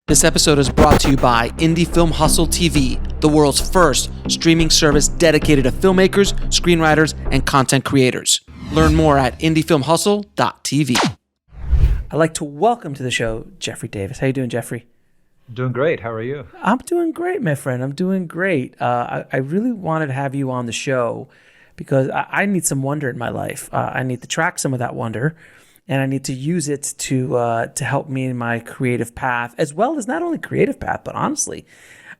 This episode is brought to you by Indie Film Hustle TV, the world's first streaming service dedicated to filmmakers, screenwriters, and content creators. Learn more at indiefilmhustle.tv. I'd like to welcome to the show Jeffery Davis. How you doing, Jeffrey? Doing great. How are you? I'm doing great, my friend. I'm doing great. I really wanted to have you on the show because I need some wonder in my life. I need to track some of that wonder, and I need to use it to help me in my creative path, as well as not only creative path, but honestly,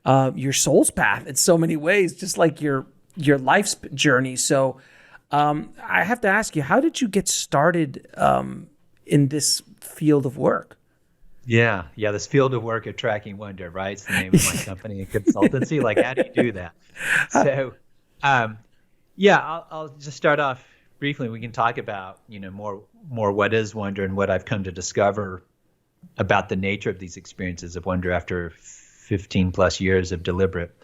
your soul's path in so many ways, just like your life's journey. So I have to ask you, how did you get started in this field of work? Yeah, this field of work of tracking wonder, right? It's the name of my company and consultancy. Like, how do you do that? So, I'll just start off briefly. We can talk about, more what is wonder and what I've come to discover about the nature of these experiences of wonder after 15 plus years of deliberate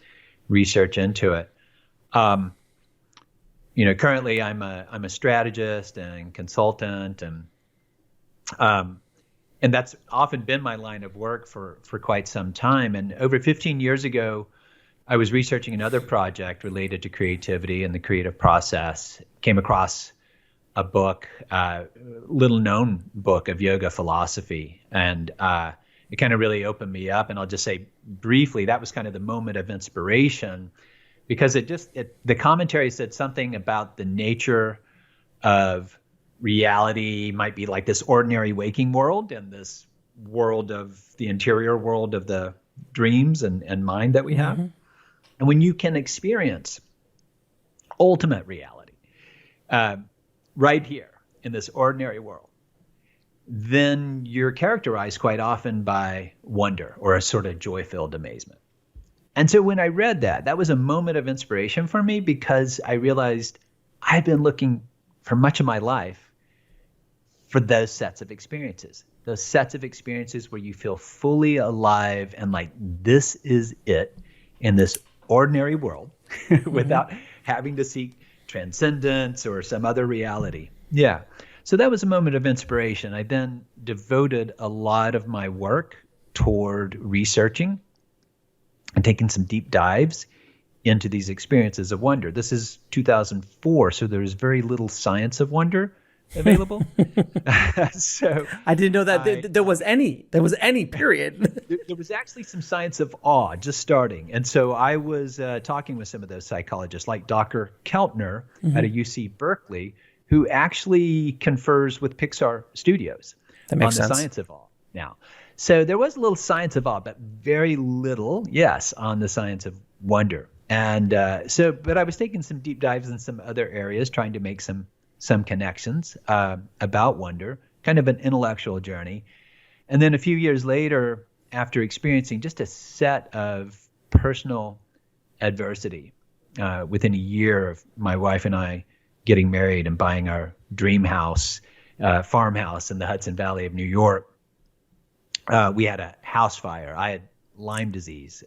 research into it. Currently I'm a strategist and consultant, and that's often been my line of work for quite some time. And over 15 years ago, I was researching another project related to creativity and the creative process. Came across a book, little known book of yoga philosophy. And it kind of really opened me up. And I'll just say briefly, that was kind of the moment of inspiration, because the commentary said something about the nature of reality might be like this ordinary waking world and this world of the interior world of the dreams and mind that we have. Mm-hmm. And when you can experience ultimate reality right here in this ordinary world, then you're characterized quite often by wonder or a sort of joy-filled amazement. And so when I read that was a moment of inspiration for me, because I realized I'd been looking for much of my life for those sets of experiences where you feel fully alive and like this is it in this ordinary world without having to seek transcendence or some other reality. Yeah. So that was a moment of inspiration. I then devoted a lot of my work toward researching and taking some deep dives into these experiences of wonder. This is 2004, so there was very little science of wonder available. So I didn't know that there was any period. There was actually some science of awe just starting. And so I was talking with some of those psychologists, like Dr. Keltner at a UC Berkeley, who actually confers with Pixar Studios on the science of awe now. So there was a little science of awe, but very little, yes, on the science of wonder. And but I was taking some deep dives in some other areas, trying to make some connections about wonder, kind of an intellectual journey. And then a few years later, after experiencing just a set of personal adversity, within a year of my wife and I getting married and buying our dream house, farmhouse in the Hudson Valley of New York, we had a house fire. I had Lyme disease.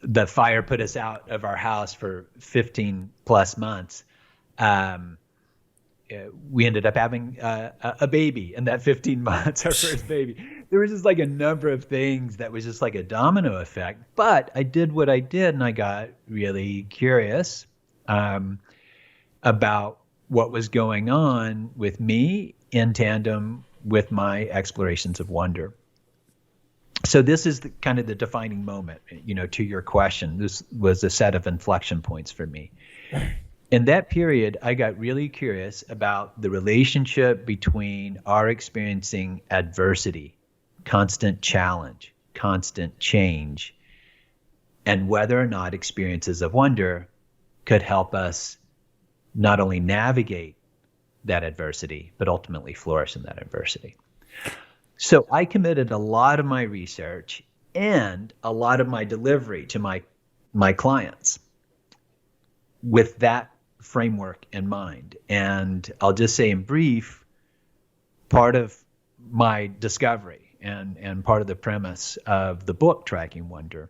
The fire put us out of our house for 15 plus months. We ended up having a baby in that 15 months, our first baby. There was just like a number of things that was just like a domino effect. But I did what I did, and I got really curious about what was going on with me in tandem with my explorations of wonder. So this is kind of the defining moment, to your question. This was a set of inflection points for me. In that period, I got really curious about the relationship between our experiencing adversity, constant challenge, constant change, and whether or not experiences of wonder could help us not only navigate that adversity, but ultimately flourish in that adversity. So I committed a lot of my research and a lot of my delivery to my clients with that framework in mind. And I'll just say in brief, part of my discovery and part of the premise of the book Tracking Wonder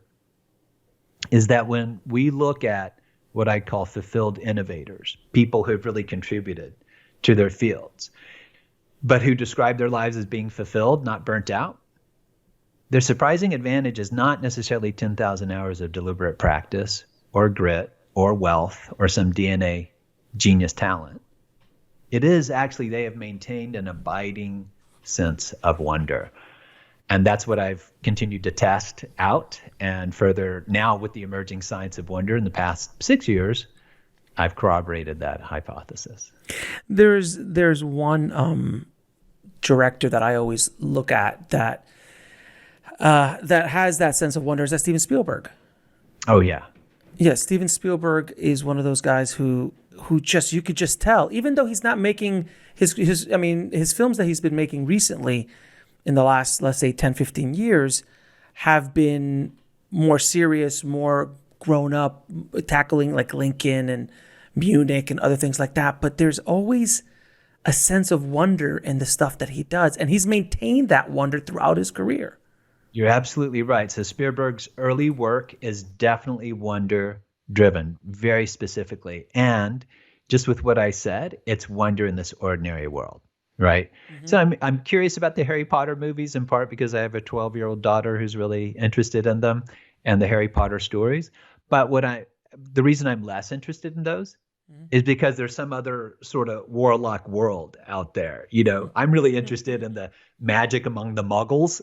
is that when we look at what I call fulfilled innovators, people who have really contributed to their fields, but who describe their lives as being fulfilled, not burnt out. Their surprising advantage is not necessarily 10,000 hours of deliberate practice or grit or wealth or some DNA genius talent. It is actually they have maintained an abiding sense of wonder. And that's what I've continued to test out. And further, now with the emerging science of wonder in the past 6 years, I've corroborated that hypothesis. There's one director that I always look at that has that sense of wonder. Is that Steven Spielberg? Oh, yeah. Yeah, Steven Spielberg is one of those guys who just, you could just tell, even though he's not making his films that he's been making recently in the last, let's say, 10, 15 years have been more serious, more grown up, tackling like Lincoln and Munich and other things like that. But there's always a sense of wonder in the stuff that he does. And he's maintained that wonder throughout his career. You're absolutely right. So Spielberg's early work is definitely wonder driven, very specifically. And just with what I said, it's wonder in this ordinary world, right? Mm-hmm. So I'm curious about the Harry Potter movies, in part because I have a 12-year-old daughter who's really interested in them and the Harry Potter stories. But the reason I'm less interested in those is because there's some other sort of warlock world out there. You know, I'm really interested in the magic among the muggles,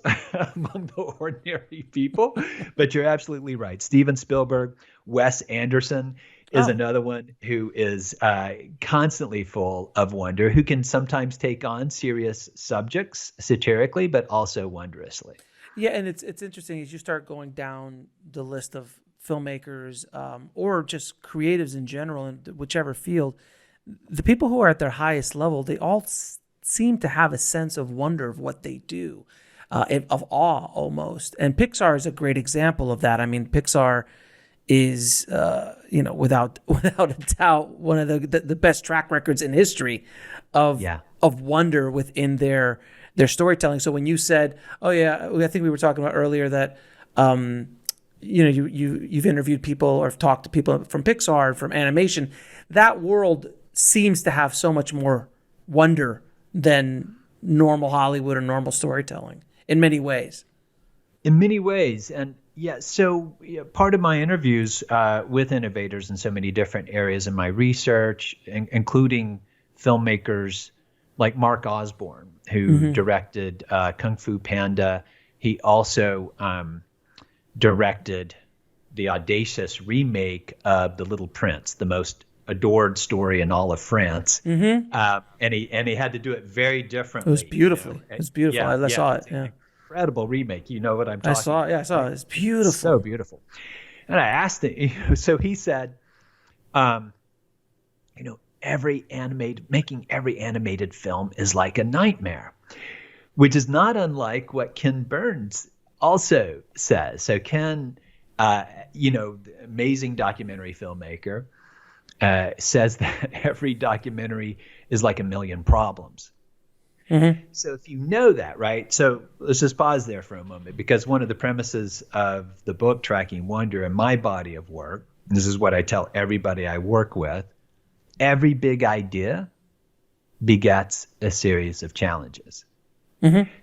among the ordinary people. But you're absolutely right. Steven Spielberg, Wes Anderson is another one who is constantly full of wonder, who can sometimes take on serious subjects satirically, but also wondrously. Yeah, and it's interesting as you start going down the list of filmmakers or just creatives in general in whichever field, the people who are at their highest level, they all seem to have a sense of wonder of what they do, of awe almost. And Pixar is a great example of that. I mean, Pixar is, without a doubt, one of the best track records in history of wonder within their storytelling. So when you said, oh yeah, I think we were talking about earlier that, you've interviewed people or talked to people from Pixar, from animation, that world seems to have so much more wonder than normal Hollywood or normal storytelling in many ways. In many ways. And so part of my interviews with innovators in so many different areas in my research, including filmmakers like Mark Osborne, who directed Kung Fu Panda. He also directed the audacious remake of The Little Prince, the most adored story in all of France. And he had to do it very differently. It was beautiful. It was beautiful. I saw it. Yeah. Incredible remake. You know what I'm talking about. I saw it. It's beautiful. So beautiful. And I asked him, so he said, making every animated film is like a nightmare, which is not unlike what Ken Burns also says. So Ken, the amazing documentary filmmaker, says that every documentary is like a million problems. So if you know that, right? So let's just pause there for a moment, because one of the premises of the book Tracking Wonder and my body of work, and this is what I tell everybody I work with, every big idea begets a series of challenges.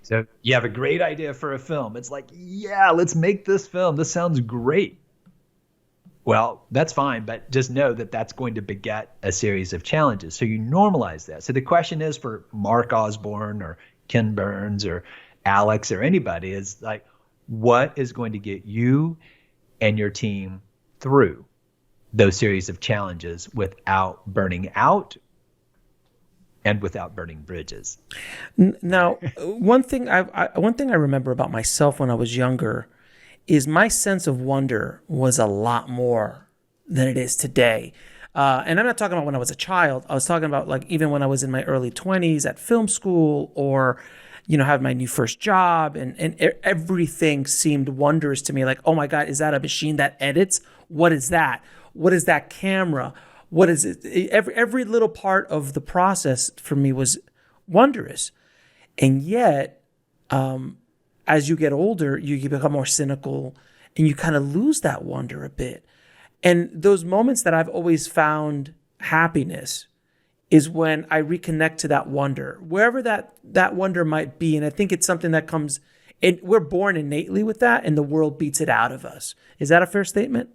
So you have a great idea for a film. It's like, yeah, let's make this film. This sounds great. Well, that's fine, but just know that that's going to beget a series of challenges. So you normalize that. So the question is for Mark Osborne or Ken Burns or Alex or anybody is like, what is going to get you and your team through those series of challenges without burning out and without burning bridges? Now, one thing I remember about myself when I was younger is my sense of wonder was a lot more than it is today. And I'm not talking about when I was a child. I was talking about like even when I was in my early 20s at film school, or had my new first job, and everything seemed wondrous to me. Like, oh my God, is that a machine that edits? What is that? What is that camera? What is it? Every little part of the process for me was wondrous. And yet, as you get older, you become more cynical and you kind of lose that wonder a bit. And those moments that I've always found happiness is when I reconnect to that wonder, wherever that wonder might be. And I think it's something that comes, and we're born innately with that, and the world beats it out of us. Is that a fair statement?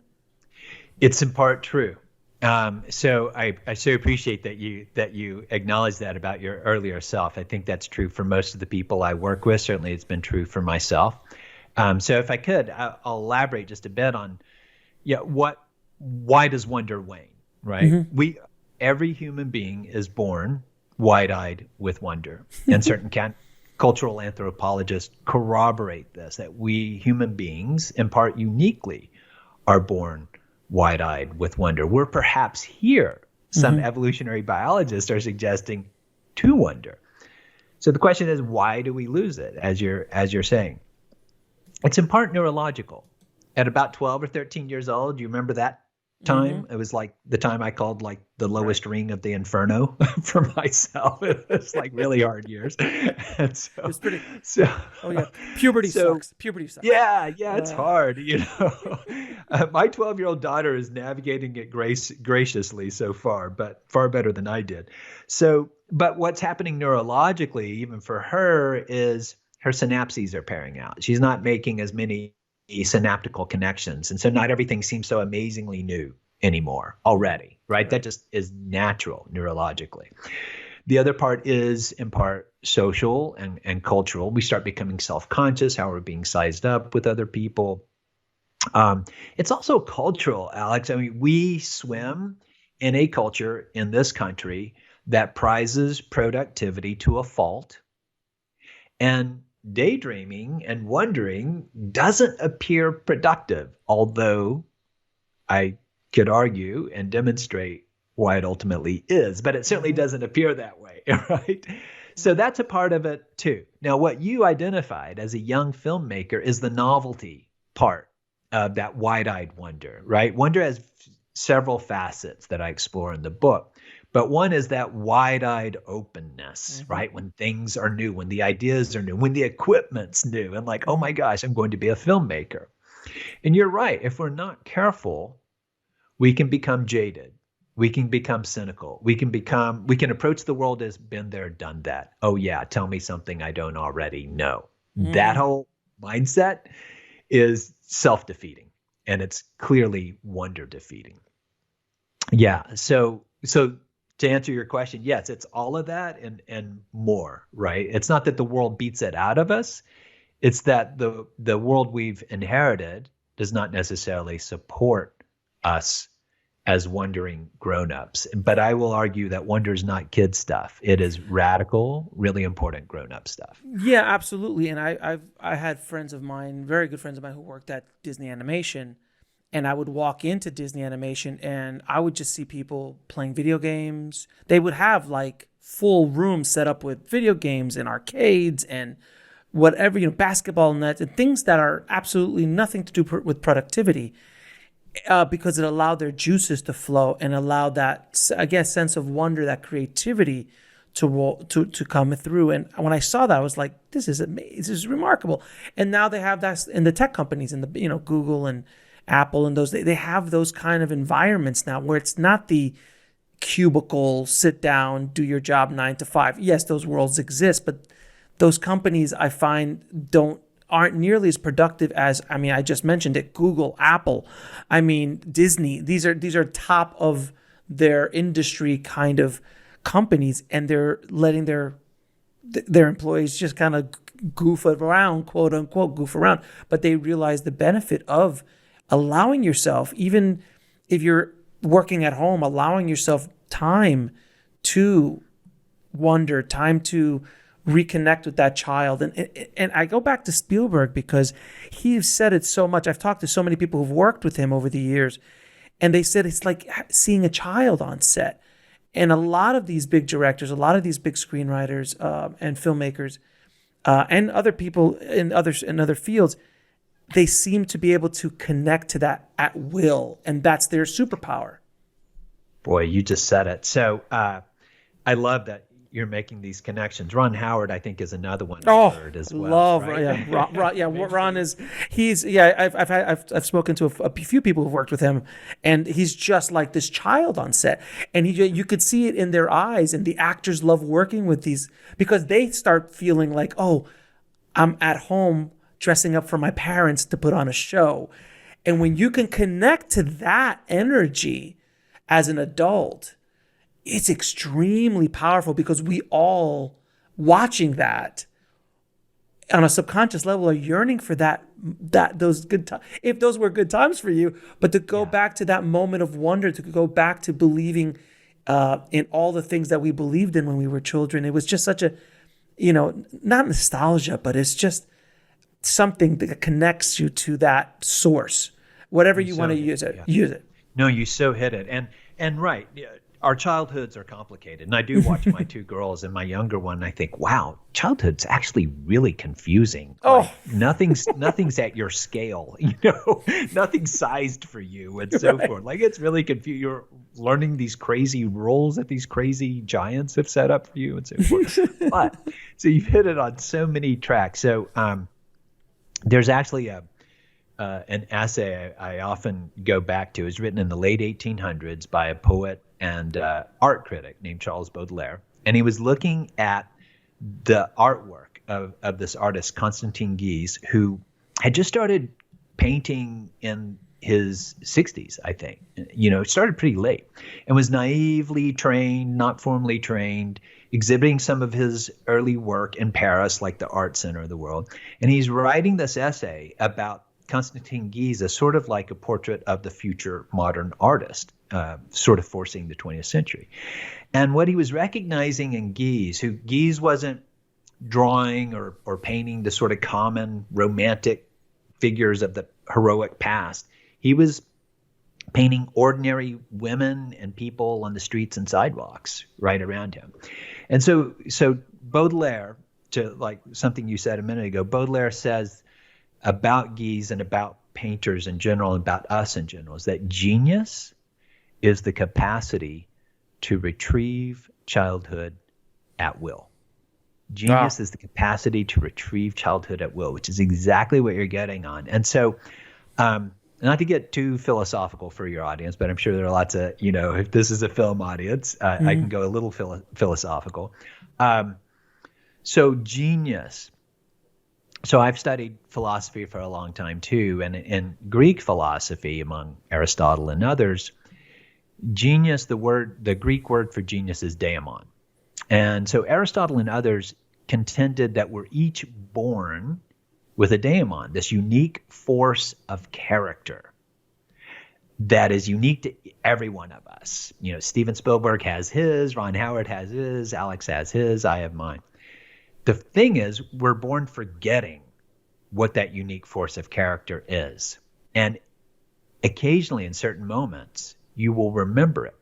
It's in part true. So I so appreciate that you acknowledge that about your earlier self. I think that's true for most of the people I work with. Certainly, it's been true for myself. So if I could, I'll elaborate just a bit on, why does wonder wane, right? Mm-hmm. Every human being is born wide-eyed with wonder, and certain cultural anthropologists corroborate this, that we human beings, in part uniquely, are born wide-eyed with wonder. We're perhaps here, some evolutionary biologists are suggesting, to wonder. So the question is, why do we lose it, as you're saying? It's in part neurological. At about 12 or 13 years old, do you remember that time? It was like the time I called like the lowest ring of the inferno for myself. It was like really hard years. And so, it was pretty. Puberty sucks. Puberty sucks. Yeah, it's hard. My 12-year-old daughter is navigating it graciously so far, but far better than I did. So, but what's happening neurologically, even for her, is her synapses are pairing out. She's not making as many synaptical connections. And so not everything seems so amazingly new anymore already, right? That just is natural neurologically. The other part is in part social and cultural. We start becoming self-conscious, how we're being sized up with other people. It's also cultural, Alex. I mean, we swim in a culture in this country that prizes productivity to a fault. And daydreaming and wondering doesn't appear productive, although I could argue and demonstrate why it ultimately is, but it certainly doesn't appear that way, right? So that's a part of it too. Now, what you identified as a young filmmaker is the novelty part of that wide-eyed wonder, right? Wonder has several facets that I explore in the book. But one is that wide-eyed openness, right? When things are new, when the ideas are new, when the equipment's new, and like, oh my gosh, I'm going to be a filmmaker. And you're right. If we're not careful, we can become jaded. We can become cynical. We can approach the world as been there, done that. Oh yeah, tell me something I don't already know. That whole mindset is self-defeating, and it's clearly wonder-defeating. Yeah. So to answer your question, yes, it's all of that and more, right? It's not that the world beats it out of us. It's that the world we've inherited does not necessarily support us as wondering grown-ups. But I will argue that wonder is not kid stuff. It is radical, really important grown-up stuff. Yeah, absolutely. And I had friends of mine, very good friends of mine, who worked at Disney Animation. And I would walk into Disney Animation and I would just see people playing video games. They would have like full rooms set up with video games and arcades and whatever, basketball nets and things that are absolutely nothing to do with productivity, because it allowed their juices to flow and allowed that, I guess, sense of wonder, that creativity to come through. And when I saw that, I was like, this is amazing. This is remarkable. And now they have that in the tech companies, in the Google and Apple and those, they have those kind of environments now where it's not the cubicle, sit down, do your job 9 to 5. Yes, those worlds exist, but those companies I find aren't nearly as productive as, I just mentioned it, Google, Apple, Disney. These are top of their industry kind of companies, and they're letting their employees just kind of goof around, quote unquote, goof around, but they realize the benefit of allowing yourself, even if you're working at home, allowing yourself time to wonder, time to reconnect with that child. And I go back to Spielberg because he said it so much. I've talked to so many people who've worked with him over the years, and they said it's like seeing a child on set. And a lot of these big directors, a lot of these big screenwriters and filmmakers and other people in other fields, they seem to be able to connect to that at will, and that's their superpower. Boy, you just said it. So I love that you're making these connections. Ron Howard, I think, is another one Oh, I've heard as well. love right? Ron is I've spoken to a few people who've worked with him, and he's just like this child on set, and you could see it in their eyes, and the actors love working with these because they start feeling like, oh, I'm at home dressing up for my parents to put on a show, and when you can connect to that energy as an adult, it's extremely powerful because we all watching that on a subconscious level are yearning for those good times, if those were good times for you, but to go back to that moment of wonder, to go back to believing in all the things that we believed in when we were children. It was just such a, not nostalgia, but it's just something that connects you to that source. Whatever you want to use it, use it. No, you so hit it. And right, our childhoods are complicated. And I do watch my two girls and my younger one, and I think, wow, childhood's actually really confusing. Like, nothing's at your scale, nothing's sized for you and so forth. Like, it's really confusing. You're learning these crazy roles that these crazy giants have set up for you and so forth. But so you've hit it on so many tracks. So there's actually an essay I often go back to. It was written in the late 1800s by a poet and art critic named Charles Baudelaire. And he was looking at the artwork of this artist, Constantin Guise, who had just started painting in his 60s, I think. Started pretty late and was naively trained, not formally trained, exhibiting some of his early work in Paris, like the art center of the world. And he's writing this essay about Constantin Guise as sort of like a portrait of the future modern artist, sort of forcing the 20th century. And what he was recognizing in Guise wasn't drawing or painting the sort of common romantic figures of the heroic past. He was painting ordinary women and people on the streets and sidewalks right around him. And so Baudelaire, to like something you said a minute ago, Baudelaire says about Guise and about painters in general, and about us in general, is that genius is the capacity to retrieve childhood at will. Genius is the capacity to retrieve childhood at will, which is exactly what you're getting on. And so, not to get too philosophical for your audience, but I'm sure there are lots of, if this is a film audience, I can go a little philosophical. So genius. So I've studied philosophy for a long time too, and in Greek philosophy, among Aristotle and others, genius, the Greek word for genius is daimon. And so Aristotle and others contended that we're each born with a daimon, this unique force of character that is unique to every one of us. Steven Spielberg has his, Ron Howard has his, Alex has his, I have mine. The thing is, we're born forgetting what that unique force of character is. And occasionally in certain moments, you will remember it.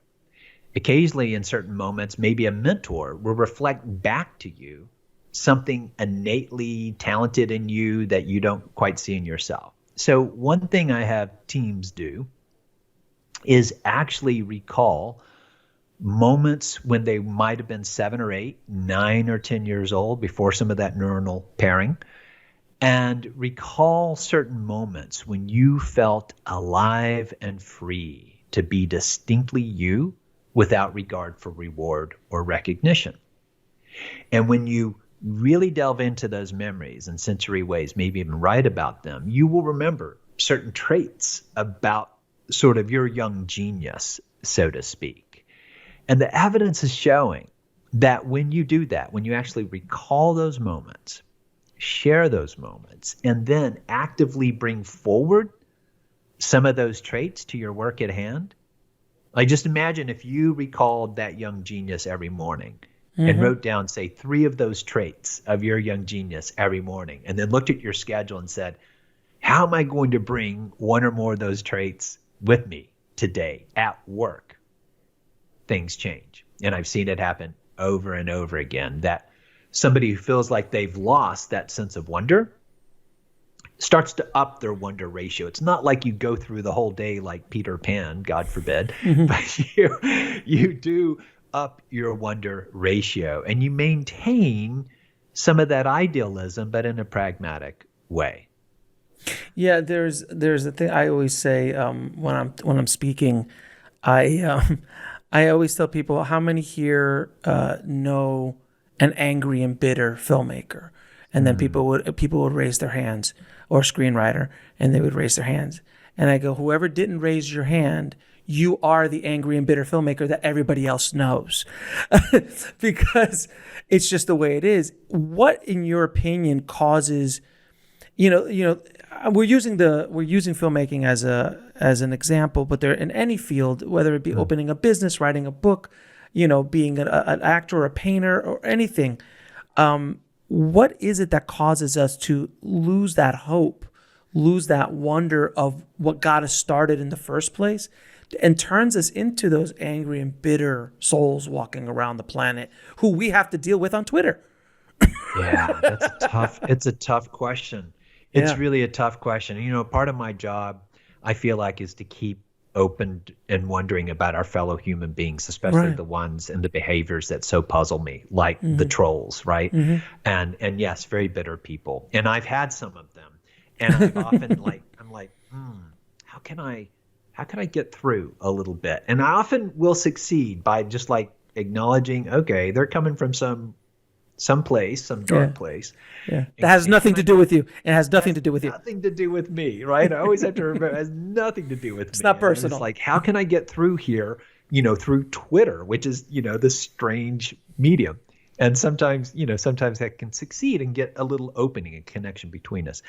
Occasionally in certain moments, maybe a mentor will reflect back to you something innately talented in you that you don't quite see in yourself. So one thing I have teams do is actually recall moments when they might have been 7 or 8, 9 or 10 years old, before some of that neuronal pairing, and recall certain moments when you felt alive and free to be distinctly you without regard for reward or recognition. And when you really delve into those memories in sensory ways, maybe even write about them, you will remember certain traits about sort of your young genius, so to speak. And the evidence is showing that when you do that, when you actually recall those moments, share those moments, and then actively bring forward some of those traits to your work at hand. Like, just imagine if you recalled that young genius every morning and wrote down, say, 3 of those traits of your young genius every morning, and then looked at your schedule and said, how am I going to bring 1 or more of those traits with me today at work? Things change. And I've seen it happen over and over again, that somebody who feels like they've lost that sense of wonder starts to up their wonder ratio. It's not like you go through the whole day like Peter Pan, God forbid, but you do up your wonder ratio and you maintain some of that idealism, but in a pragmatic way. Yeah, there's a thing I always say when I'm speaking. I always tell people, how many here know an angry and bitter filmmaker? And then people would raise their hands, or screenwriter, and they would raise their hands. And I go, whoever didn't raise your hand, you are the angry and bitter filmmaker that everybody else knows. Because it's just the way it is. What, in your opinion, causes, we're using filmmaking as an example, but they're in any field, whether it be opening a business, writing a book, being an actor or a painter or anything. What is it that causes us to lose that hope, lose that wonder of what got us started in the first place, and turns us into those angry and bitter souls walking around the planet who we have to deal with on Twitter? Yeah, it's a tough question. It's really a tough question. Part of my job, I feel like, is to keep open and wondering about our fellow human beings, especially the ones and the behaviors that so puzzle me, like the trolls, right? And yes, very bitter people. And I've had some of them. And I've often I'm like, how can I get through a little bit? And I often will succeed by just acknowledging, okay, they're coming from some place, some dark place. Yeah. That has nothing to do with you. It has nothing to do with you. Nothing to do with me, right? I always have to remember it has nothing to do with me. It's not personal. It's like, how can I get through here, through Twitter, which is, this strange medium. And sometimes that can succeed and get a little opening and connection between us.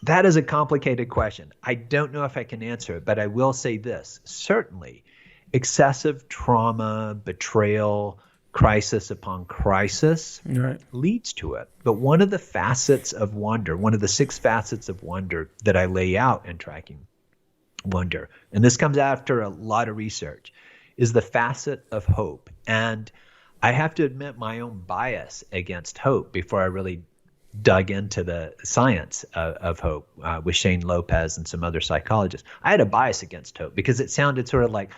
That is a complicated question. I don't know if I can answer it, but I will say this. Certainly, excessive trauma, betrayal, crisis upon crisis leads to it. But one of the facets of wonder, one of the 6 facets of wonder that I lay out in Tracking Wonder, and this comes after a lot of research, is the facet of hope. And I have to admit my own bias against hope before I really dug into the science of hope with Shane Lopez and some other psychologists. I had a bias against hope because it sounded sort of like,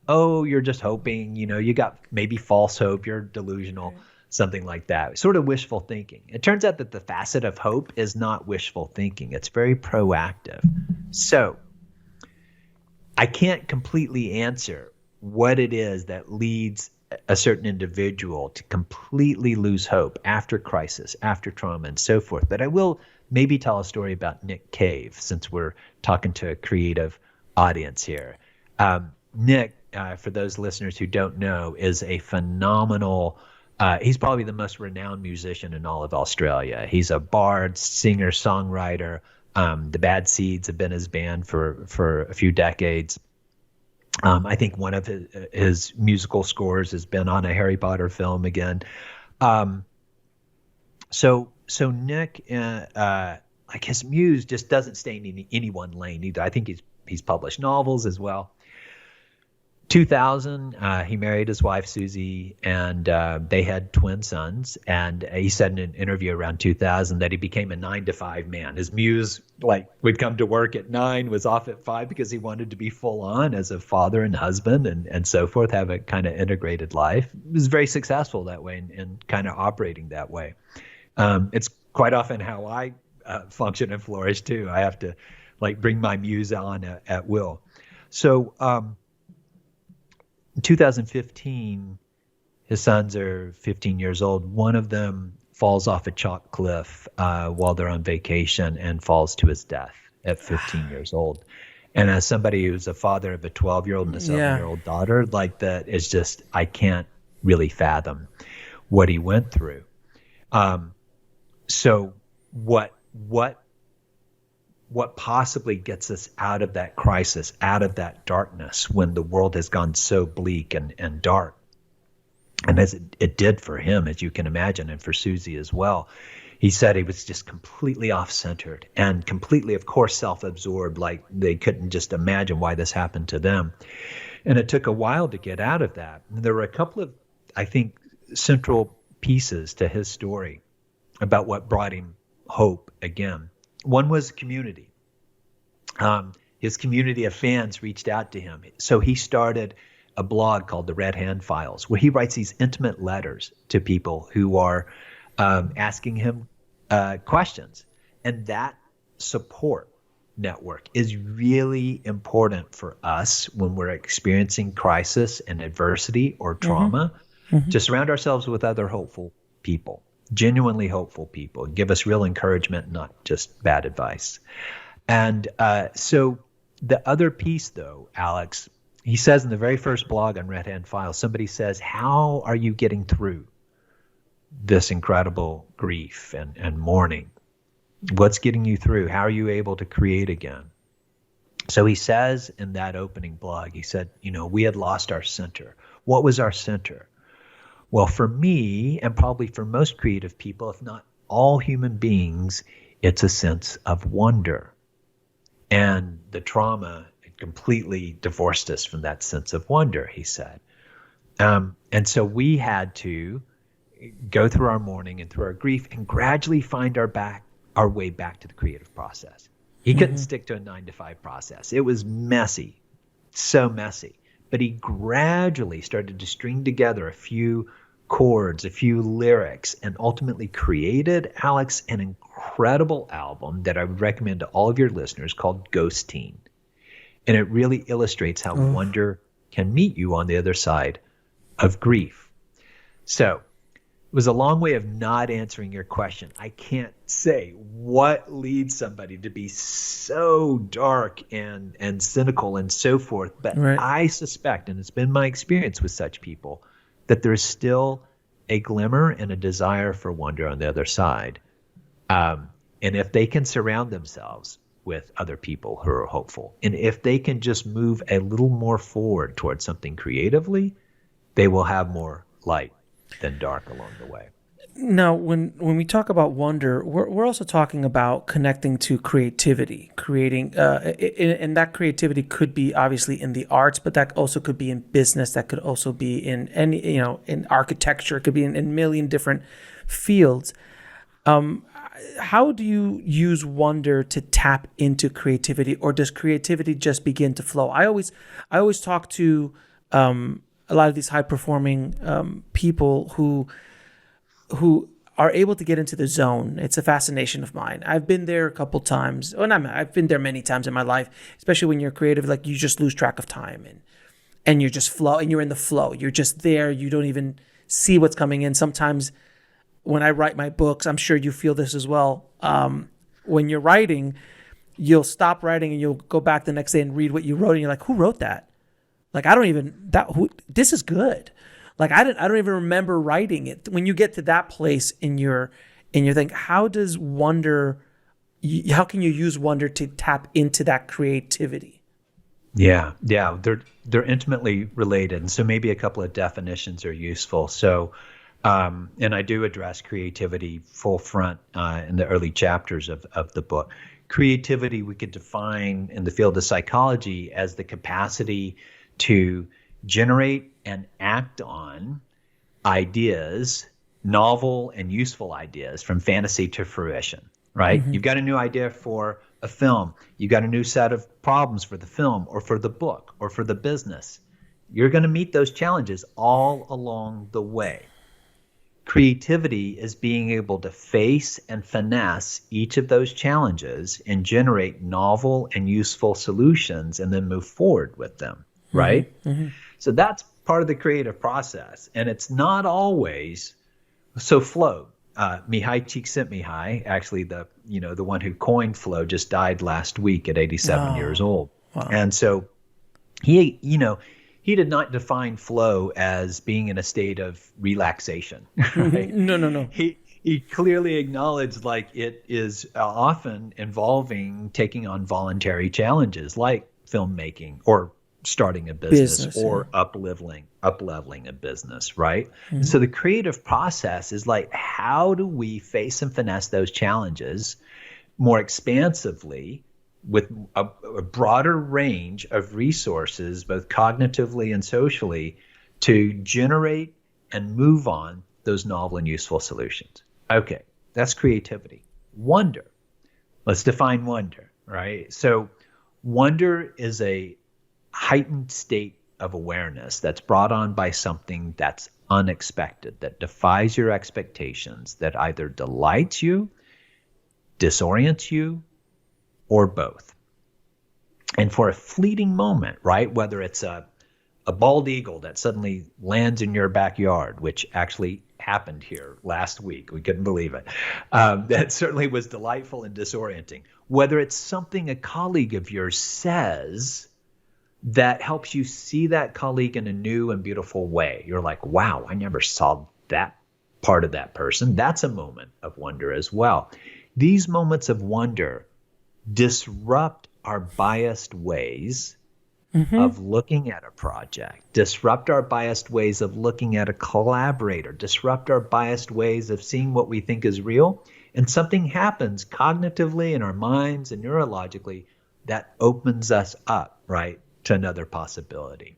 oh, you're just hoping, you got maybe false hope, you're delusional, something like that. Sort of wishful thinking. It turns out that the facet of hope is not wishful thinking. It's very proactive. So I can't completely answer what it is that leads a certain individual to completely lose hope after crisis, after trauma, and so forth. But I will maybe tell a story about Nick Cave, since we're talking to a creative audience here. Nick, for those listeners who don't know, is a phenomenal, he's probably the most renowned musician in all of Australia. He's a bard, singer, songwriter. The Bad Seeds have been his band for a few decades. I think one of his musical scores has been on a Harry Potter film again. So Nick, his muse just doesn't stay in any one lane either. I think he's published novels as well. 2000, he married his wife, Susie, and they had twin sons. And he said in an interview around 2000 that he became a 9-to-5 man. His muse would come to work at 9, was off at 5 because he wanted to be full on as a father and husband and so forth, have a kind of integrated life. He was very successful that way and kind of operating that way. It's quite often how I function and flourish too. I have to bring my muse on at will. So, in 2015, his sons are 15 years old. One of them falls off a chalk cliff while they're on vacation and falls to his death at 15 years old. And as somebody who's a father of a 12-year-old and a 7-year-old daughter, that is just, I can't really fathom what he went through. So what possibly gets us out of that crisis, out of that darkness when the world has gone so bleak and dark? And as it did for him, as you can imagine, and for Susie as well, he said he was just completely off-centered and completely, of course, self-absorbed, like they couldn't just imagine why this happened to them. And it took a while to get out of that. And there were a couple of, I think, central pieces to his story about what brought him hope again. One was community. His community of fans reached out to him. So he started a blog called the Red Hand Files, where he writes these intimate letters to people who are asking him questions. And that support network is really important for us when we're experiencing crisis and adversity or trauma, to surround ourselves with other hopeful people, genuinely hopeful people, give us real encouragement, not just bad advice. And so the other piece, though, Alex, he says in the very first blog on Red Hand Files, somebody says, how are you getting through this incredible grief and mourning? What's getting you through? How are you able to create again? So he says in that opening blog, he said, we had lost our center. What was our center? Well, for me, and probably for most creative people, if not all human beings, it's a sense of wonder. And the trauma completely divorced us from that sense of wonder, he said. And so we had to go through our mourning and through our grief and gradually find our way back to the creative process. He couldn't stick to a 9-to-5 process. It was messy, so messy. But he gradually started to string together a few chords, a few lyrics, and ultimately created, Alex, an incredible album that I would recommend to all of your listeners called Ghost Teen. And it really illustrates how wonder can meet you on the other side of grief. So it was a long way of not answering your question. I can't say what leads somebody to be so dark and cynical and so forth, but right. I suspect, and it's been my experience with such people, that there's still a glimmer and a desire for wonder on the other side. And if they can surround themselves with other people who are hopeful, and if they can just move a little more forward towards something creatively, they will have more light than dark along the way. Now, when we talk about wonder, we're also talking about connecting to creativity, creating, and that creativity could be obviously in the arts, but that also could be in business. That could also be in any, in architecture. It could be in a million different fields. How do you use wonder to tap into creativity, or does creativity just begin to flow? I always talk to a lot of these high performing people who are able to get into the zone. It's a fascination of mine. I've been there a couple times. I've been there many times in my life, especially when you're creative, like you just lose track of time and you're just flow, and you're in the flow. You're just there. You don't even see what's coming in. Sometimes when I write my books, I'm sure you feel this as well. When you're writing, you'll stop writing and you'll go back the next day and read what you wrote, and you're like, who wrote that? Like, this is good. Like, I don't even remember writing it. When you get to that place in your thing, how can you use wonder to tap into that creativity? Yeah, they're intimately related, and so maybe a couple of definitions are useful. So, and I do address creativity full front in the early chapters of the book. Creativity we could define in the field of psychology as the capacity to generate and act on ideas, novel and useful ideas, from fantasy to fruition, right? Mm-hmm. You've got a new idea for a film. You've got a new set of problems for the film or for the book or for the business. You're going to meet those challenges all along the way. Creativity is being able to face and finesse each of those challenges and generate novel and useful solutions and then move forward with them, right? Mm-hmm. So that's part of the creative process. And it's not always so flow. Mihai Csikszentmihalyi, actually the one who coined flow, just died last week at 87 years old. Wow. And so he did not define flow as being in a state of relaxation. Right? No. He clearly acknowledged like it is often involving taking on voluntary challenges like filmmaking or starting a business or up-leveling a business, right? Mm-hmm. So the creative process is like, how do we face and finesse those challenges more expansively with a broader range of resources, both cognitively and socially, to generate and move on those novel and useful solutions? Okay, that's creativity. Wonder. Let's define wonder, right? So wonder is a heightened state of awareness that's brought on by something that's unexpected, that defies your expectations, that either delights you, disorients you, or both. And for a fleeting moment, right, whether it's a bald eagle that suddenly lands in your backyard, which actually happened here last week. We couldn't believe it. That certainly was delightful and disorienting. Whether it's something a colleague of yours says that helps you see that colleague in a new and beautiful way. You're like, wow, I never saw that part of that person. That's a moment of wonder as well. These moments of wonder disrupt our biased ways of looking at a project, disrupt our biased ways of looking at a collaborator, disrupt our biased ways of seeing what we think is real. And something happens cognitively in our minds and neurologically that opens us up, right, to another possibility.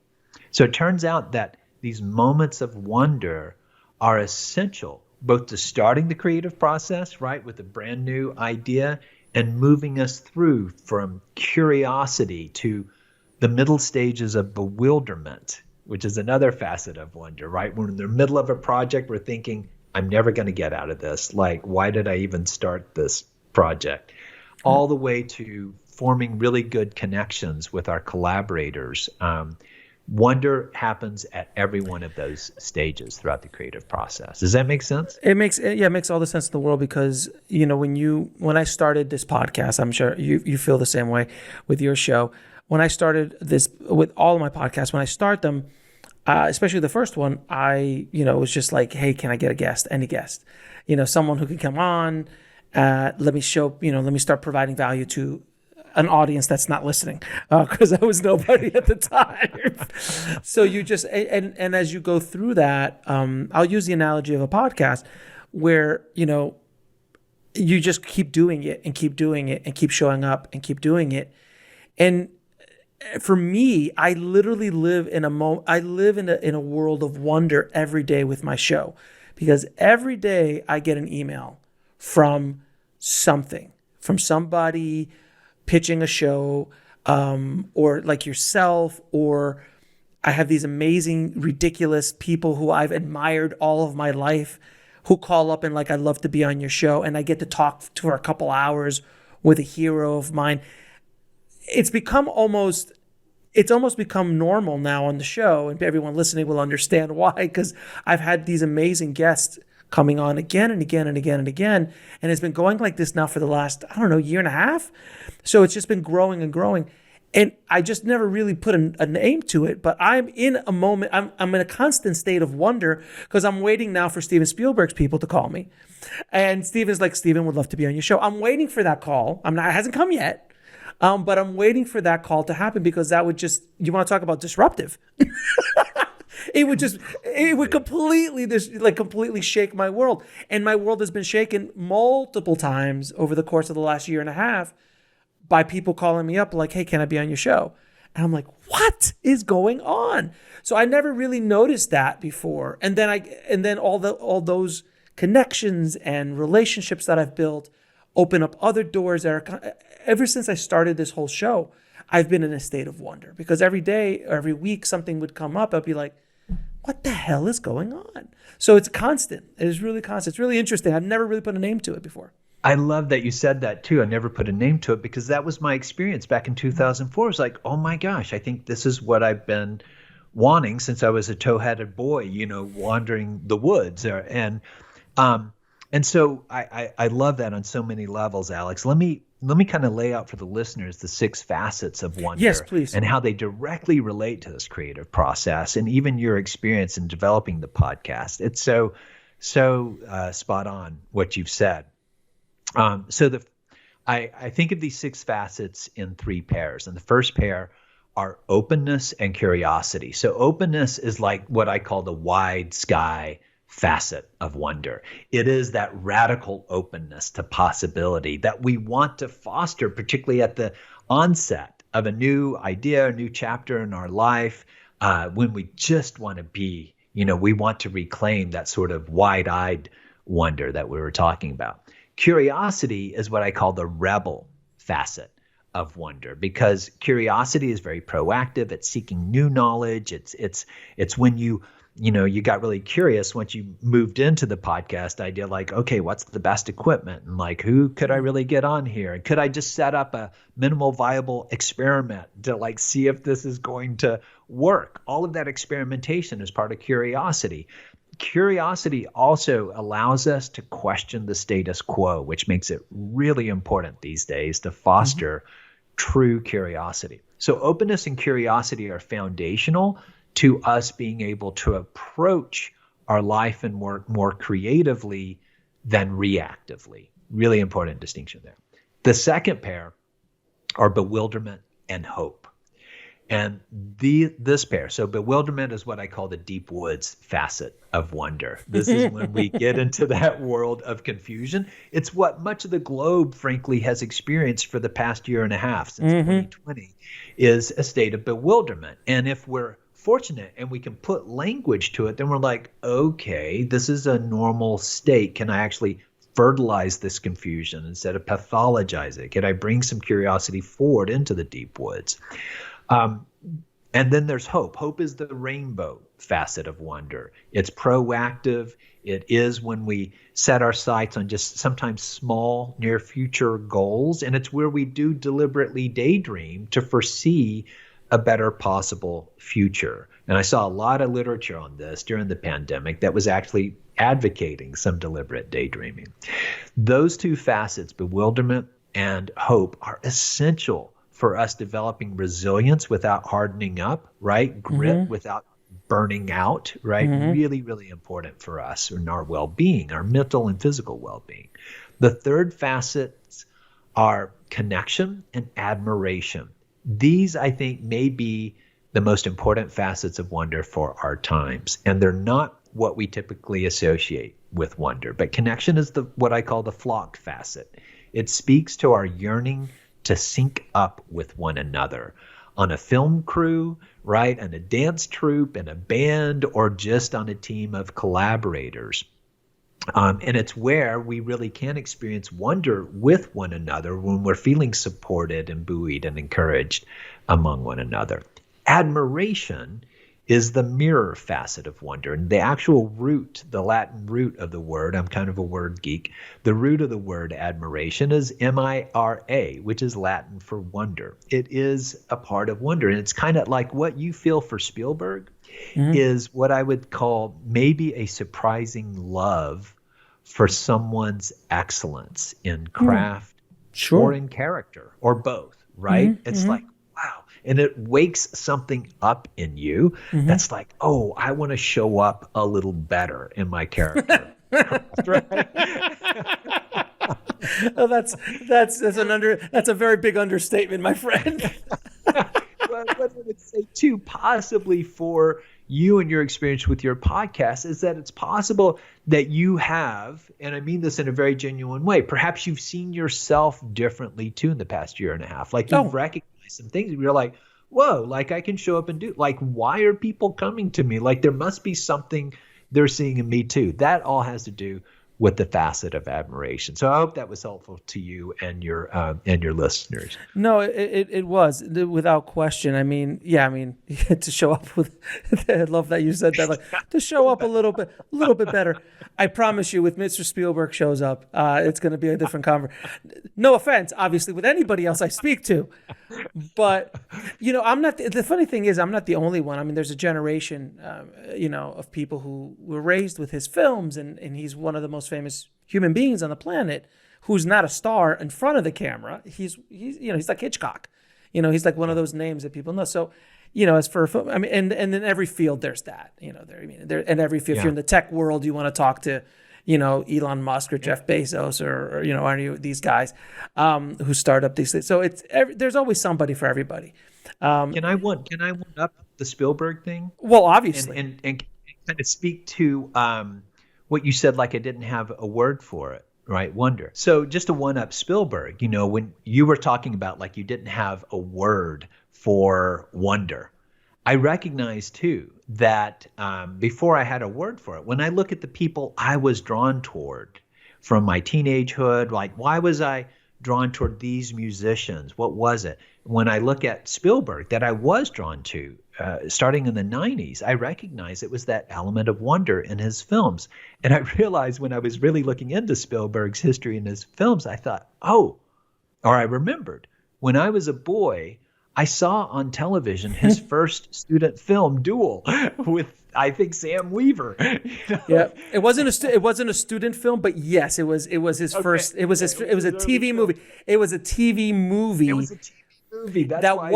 So it turns out that these moments of wonder are essential both to starting the creative process, right, with a brand new idea and moving us through from curiosity to the middle stages of bewilderment, which is another facet of wonder, right? When in the middle of a project, we're thinking, I'm never going to get out of this. Like, why did I even start this project? All the way to forming really good connections with our collaborators. Wonder happens at every one of those stages throughout the creative process. Does that make sense? It makes all the sense in the world because, you know, when I started this podcast, I'm sure you feel the same way with your show. When I started this with all of my podcasts, when I start them, especially the first one, it was just like, hey, can I get a guest? Any guest, someone who can come on. Let me start providing value to an audience that's not listening, because I was nobody at the time. So you just, and as you go through that, I'll use the analogy of a podcast where, you just keep doing it and keep doing it and keep showing up and keep doing it. And for me, I literally live in a world of wonder every day with my show, because every day I get an email from somebody pitching a show, or like yourself, or I have these amazing, ridiculous people who I've admired all of my life who call up and like, I'd love to be on your show. And I get to talk for a couple hours with a hero of mine. It's almost become normal now on the show, and everyone listening will understand why, because I've had these amazing guests coming on again and again and again and again, and it's been going like this now for the last, year and a half. So it's just been growing and growing, and I just never really put a name to it, but I'm in a moment, I'm in a constant state of wonder, because I'm waiting now for Steven Spielberg's people to call me, and Steven's like, Steven would love to be on your show. I'm waiting for that call. It hasn't come yet. But I'm waiting for that call to happen, because that would just, you want to talk about disruptive. It would completely shake my world. And my world has been shaken multiple times over the course of the last year and a half by people calling me up like, hey, can I be on your show? And I'm like, what is going on? So I never really noticed that before. And then all those connections and relationships that I've built open up other doors that are, ever since I started this whole show, I've been in a state of wonder, because every day, every week, something would come up. I'd be like, what the hell is going on? So it's constant. It is really constant. It's really interesting. I've never really put a name to it before. I love that you said that too. I never put a name to it, because that was my experience back in 2004. It was like, oh my gosh, I think this is what I've been wanting since I was a tow-hatted boy, wandering the woods. And so I love that on so many levels, Alex. Let me kind of lay out for the listeners the 6 facets of wonder. Yes, please. And how they directly relate to this creative process, and even your experience in developing the podcast. It's so spot on what you've said. I think of these 6 facets in 3 pairs, and the first pair are openness and curiosity. So openness is like what I call the wide sky facet of wonder. It is that radical openness to possibility that we want to foster, particularly at the onset of a new idea, a new chapter in our life, when we just want to be, we want to reclaim that sort of wide-eyed wonder that we were talking about. Curiosity is what I call the rebel facet of wonder, because curiosity is very proactive. It's seeking new knowledge. It's when you got really curious once you moved into the podcast idea, like, okay, what's the best equipment? And like, who could I really get on here? And could I just set up a minimal viable experiment to like see if this is going to work? All of that experimentation is part of curiosity. Curiosity also allows us to question the status quo, which makes it really important these days to foster true curiosity. So openness and curiosity are foundational to us being able to approach our life and work more creatively than reactively. Really important distinction there. The second pair are bewilderment and hope. And this pair, so bewilderment is what I call the deep woods facet of wonder. This is when we get into that world of confusion. It's what much of the globe, frankly, has experienced for the past year and a half since 2020, is a state of bewilderment. And if we're fortunate and we can put language to it, then we're like, okay, this is a normal state. Can I actually fertilize this confusion instead of pathologize it? Can I bring some curiosity forward into the deep woods? And then there's hope. Hope is the rainbow facet of wonder. It's proactive. It is when we set our sights on just sometimes small near future goals. And it's where we do deliberately daydream to foresee a better possible future. And I saw a lot of literature on this during the pandemic that was actually advocating some deliberate daydreaming. Those two facets, bewilderment and hope, are essential for us developing resilience without hardening up, right? Grit without burning out, right? Really, really important for us in our well-being, our mental and physical well-being. The third facets are connection and admiration. These, I think, may be the most important facets of wonder for our times. And they're not what we typically associate with wonder. But connection is what I call the flock facet. It speaks to our yearning to sync up with one another on a film crew, right? And a dance troupe and a band, or just on a team of collaborators. And it's where we really can experience wonder with one another when we're feeling supported and buoyed and encouraged among one another. Admiration is the mirror facet of wonder. And the actual root, the Latin root of the word, I'm kind of a word geek, the root of the word admiration is M-I-R-A, which is Latin for wonder. It is a part of wonder. And it's kind of like what you feel for Spielberg is what I would call maybe a surprising love for someone's excellence in craft or in character, or both, right? It's like, wow. And it wakes something up in you that's like, oh, I want to show up a little better in my character. Right? Oh, that's a very big understatement, my friend. Well, what I would say too, possibly for you and your experience with your podcast, is that it's possible that you have, and I mean this in a very genuine way, perhaps you've seen yourself differently too in the past year and a half. Like you've recognized some things and you're like, whoa, like I can show up and do, like, why are people coming to me? Like there must be something they're seeing in me too. That all has to do with the facet of admiration. So I hope that was helpful to you and your listeners. No, it was, without question. I mean, to show up with, I love that you said that, like to show up a little bit better. I promise you, with Mr. Spielberg shows up, it's going to be a different conversation. No offense, obviously, with anybody else I speak to, but I'm not. The funny thing is, I'm not the only one. I mean, there's a generation, of people who were raised with his films, and he's one of the most famous human beings on the planet who's not a star in front of the camera. He's like Hitchcock. He's like one of those names that people know. So, as for a film, I mean, and in every field there's that. In every field, if you're in the tech world, you want to talk to, Elon Musk or Jeff Bezos or any of these guys who start up these things. So there's always somebody for everybody. Can I one up the Spielberg thing? Well, obviously, and kind of speak to what you said, like I didn't have a word for it, right? Wonder. So just to one up Spielberg, when you were talking about like you didn't have a word for wonder, I recognize too that before I had a word for it, when I look at the people I was drawn toward from my teenagehood, like why was I drawn toward these musicians? What was it? When I look at Spielberg that I was drawn to, starting in the 90s, I recognized it was that element of wonder in his films. And I realized when I was really looking into Spielberg's history in his films, I thought, I remembered when I was a boy, I saw on television his first student film, Duel, with I think Sam Weaver. Yeah, it wasn't a student film, but yes, it was his first. It was a TV movie. It was a TV movie. It was a TV movie. That's that why it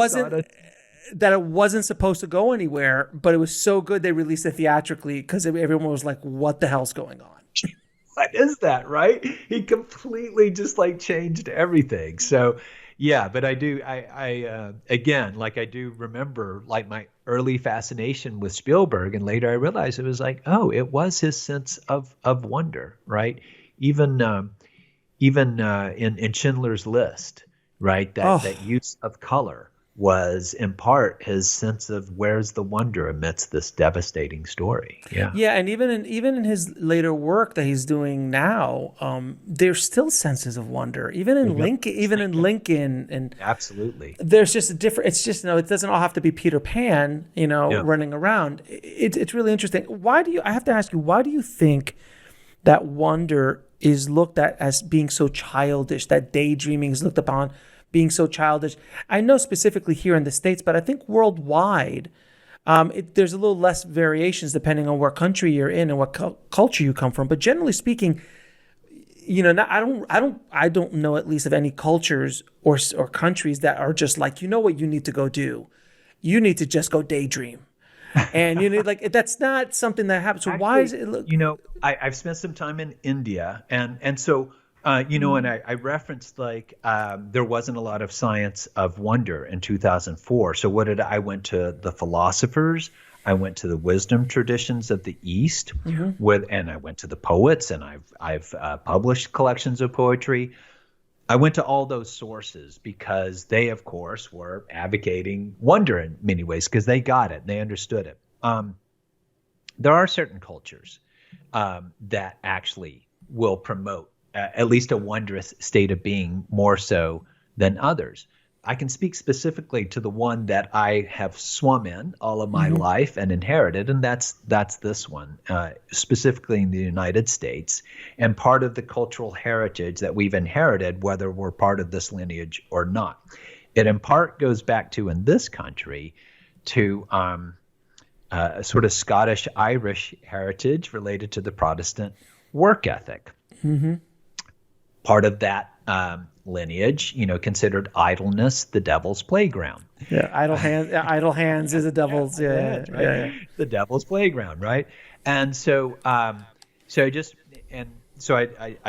wasn't supposed to go anywhere, but it was so good they released it theatrically because everyone was like, "What the hell's going on?" What is that, right? He completely just like changed everything. So, yeah, but I do remember like my early fascination with Spielberg, and later I realized it was like, it was his sense of wonder, right? Even in Schindler's List, right? That use of color was in part his sense of where's the wonder amidst this devastating story. Yeah, and even in his later work that he's doing now, there's still senses of wonder. Even in Lincoln, and absolutely, there's just a different. It's just it doesn't all have to be Peter Pan, running around. It's really interesting. I have to ask you, why do you think that wonder is looked at as being so childish? That daydreaming is looked upon being so childish. I know specifically here in the States, but I think worldwide, there's a little less variations depending on what country you're in and what culture you come from. But generally speaking, I don't know at least of any cultures or countries that are just like, what you need to go do? You need to just go daydream. And that's not something that happens. So actually, why is it? I've spent some time in India, and so. And I referenced there wasn't a lot of science of wonder in 2004. So I went to the philosophers, I went to the wisdom traditions of the East, and I went to the poets, and I've published collections of poetry. I went to all those sources because they, of course, were advocating wonder in many ways because they got it, they understood it. There are certain cultures that actually will promote at least a wondrous state of being more so than others. I can speak specifically to the one that I have swum in all of my life and inherited, and that's this one, specifically in the United States, and part of the cultural heritage that we've inherited, whether we're part of this lineage or not. It in part goes back to, in this country, to a sort of Scottish-Irish heritage related to the Protestant work ethic. Part of that lineage, considered idleness the devil's playground. Yeah, idle hands is the devil's. Yeah, the devil's playground, right? And so, I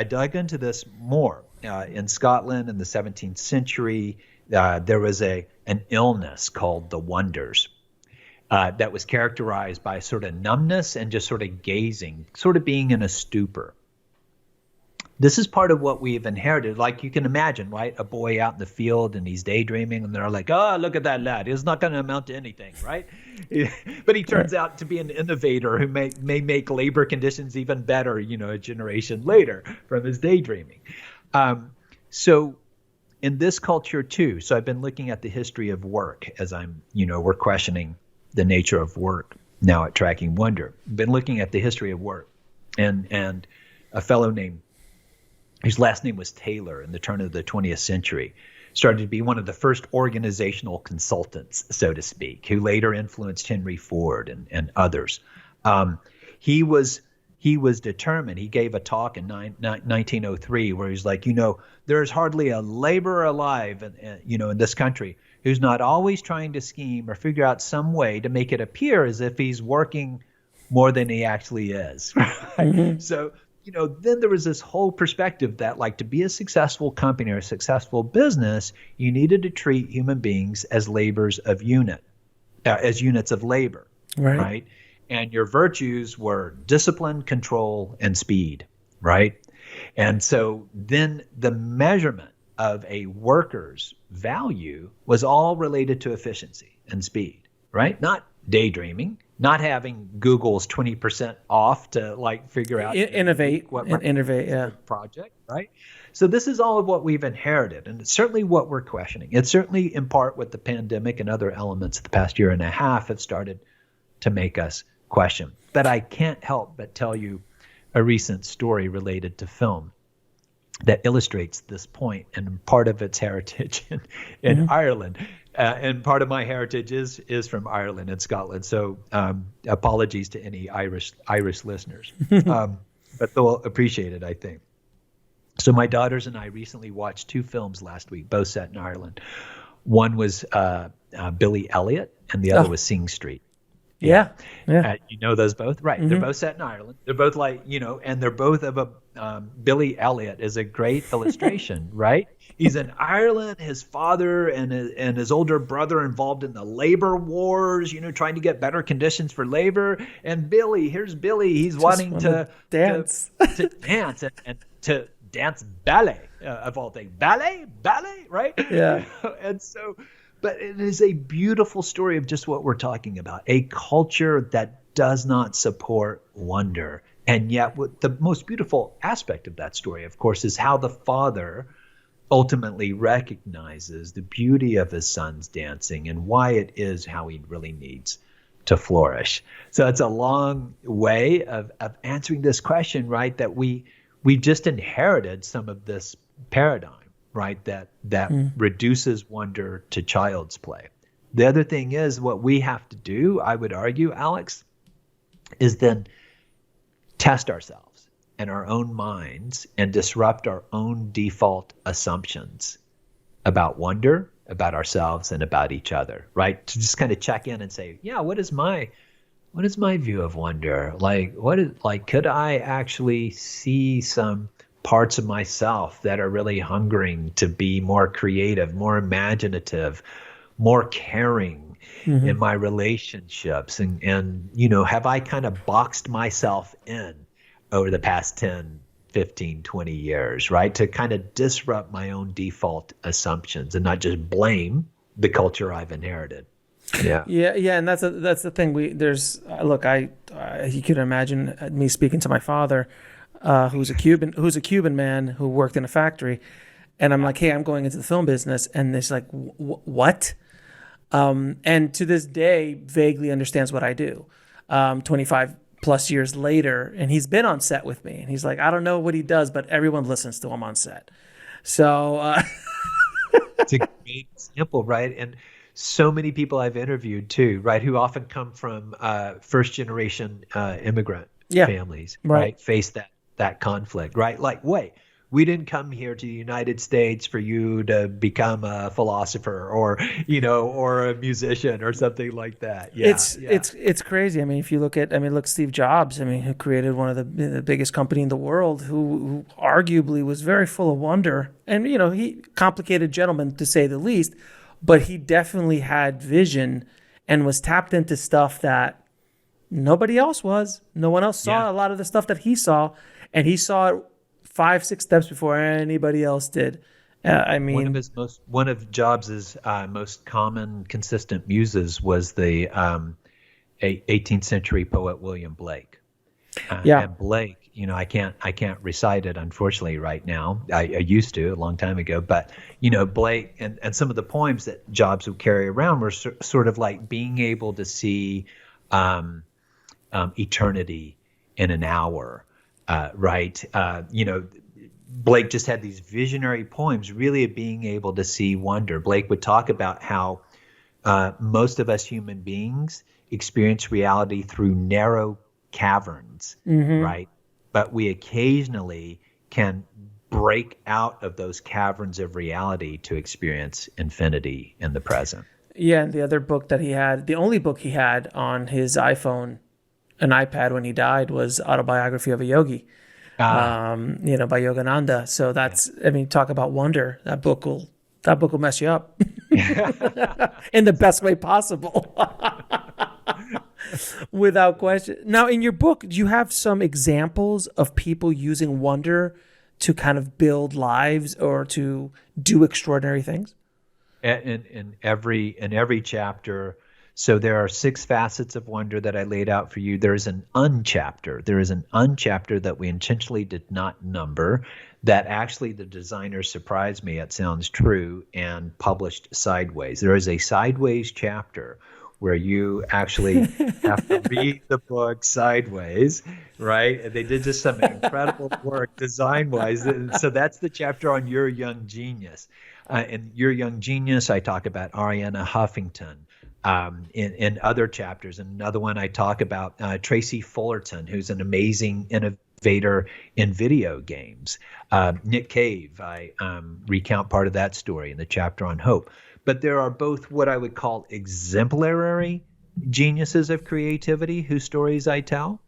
dug into this more. In Scotland in the 17th century, there was an illness called the wonders. That was characterized by sort of numbness and just sort of gazing, sort of being in a stupor. This is part of what we've inherited. Like you can imagine, right? A boy out in the field and he's daydreaming and they're like, oh, look at that lad. He's not going to amount to anything, right? But he turns out to be an innovator who may make labor conditions even better, a generation later from his daydreaming. So in this culture too, so I've been looking at the history of work as we're questioning the nature of work now at Tracking Wonder. Been looking at the history of work and a fellow named whose last name was Taylor in the turn of the 20th century, started to be one of the first organizational consultants, so to speak, who later influenced Henry Ford and others. He was determined. He gave a talk in 1903 where he's like, there's hardly a laborer alive, in this country who's not always trying to scheme or figure out some way to make it appear as if he's working more than he actually is. Right? So. Then there was this whole perspective that to be a successful company or a successful business, you needed to treat human beings as as units of labor, right? And your virtues were discipline, control, and speed, right? And so then the measurement of a worker's value was all related to efficiency and speed, right? Not daydreaming. Not having Google's 20% off to figure out innovate, project, right? So this is all of what we've inherited, and it's certainly what we're questioning. It's certainly in part what the pandemic and other elements of the past year and a half have started to make us question. But I can't help but tell you a recent story related to film that illustrates this point, and part of its heritage in Ireland. And part of my heritage is from Ireland and Scotland. So apologies to any Irish listeners, but they'll appreciate it, I think. So my daughters and I recently watched 2 films last week, both set in Ireland. One was Billy Elliot, and the other was Sing Street. Yeah. You know those both? Right. Mm-hmm. They're both set in Ireland. They're both and they're both of Billy Elliot is a great illustration, right? He's in Ireland, his father and his older brother involved in the labor wars, trying to get better conditions for labor. And here's Billy, he's wanting to dance. To dance and to dance ballet, of all things. Ballet, right? Yeah. And so, but it is a beautiful story of just what we're talking about, a culture that does not support wonder. And yet the most beautiful aspect of that story, of course, is how the father ultimately recognizes the beauty of his son's dancing and why it is how he really needs to flourish. So it's a long way of answering this question, right? That we just inherited some of this paradigm, right? That reduces wonder to child's play. The other thing is what we have to do, I would argue, Alex, is then test ourselves and our own minds and disrupt our own default assumptions about wonder, about ourselves, and about each other, right? To just kind of check in and say, yeah, what is my view of wonder? Could I actually see some parts of myself that are really hungering to be more creative, more imaginative, more caring in my relationships? And have I kind of boxed myself in over the past 10, 15, 20 years, right? To kind of disrupt my own default assumptions and not just blame the culture I've inherited. Yeah. And that's the thing. You could imagine me speaking to my father, who's a Cuban man who worked in a factory, and I'm like, hey, I'm going into the film business, and it's like, what? And to this day, vaguely understands what I do. 25 plus years later, and he's been on set with me, and he's like, I don't know what he does, but everyone listens to him on set. So it's a great example, right? And so many people I've interviewed too, right, who often come from first generation immigrant families, right? Face that conflict, right? Like, wait, we didn't come here to the United States for you to become a philosopher or a musician or something like that. It's crazy. I mean, if you look Steve Jobs, who created one of the biggest company in the world, who arguably was very full of wonder, and he complicated gentleman to say the least, but he definitely had vision and was tapped into stuff that nobody else was. No one else saw a lot of the stuff that he saw, and he saw it 5-6 steps before anybody else did. One of Jobs's most common, consistent muses was the 18th century poet William Blake. And Blake, I can't recite it unfortunately right now. I used to a long time ago, but Blake and some of the poems that Jobs would carry around were sort of like being able to see eternity in an hour. Right. Blake just had these visionary poems really of being able to see wonder. Blake would talk about how most of us human beings experience reality through narrow caverns, right? But we occasionally can break out of those caverns of reality to experience infinity in the present. Yeah, and the other book that he had, the only book he had on his iPhone, an iPad when he died, was Autobiography of a Yogi, by Yogananda. So that's, talk about wonder. That book will mess you up in the best way possible, without question. Now, in your book, do you have some examples of people using wonder to kind of build lives or to do extraordinary things? In every chapter. So there are 6 facets of wonder that I laid out for you. There is an unchapter. There is an unchapter that we intentionally did not number that actually the designer surprised me, it sounds true, and published Sideways. There is a Sideways chapter where you actually have to read the book sideways, right? And they did just some incredible work design-wise. And so that's the chapter on Your Young Genius. In Your Young Genius, I talk about Arianna Huffington. In other chapters, and another one I talk about Tracy Fullerton, who's an amazing innovator in video games. Nick Cave, I recount part of that story in the chapter on hope. But there are both what I would call exemplary geniuses of creativity whose stories I tell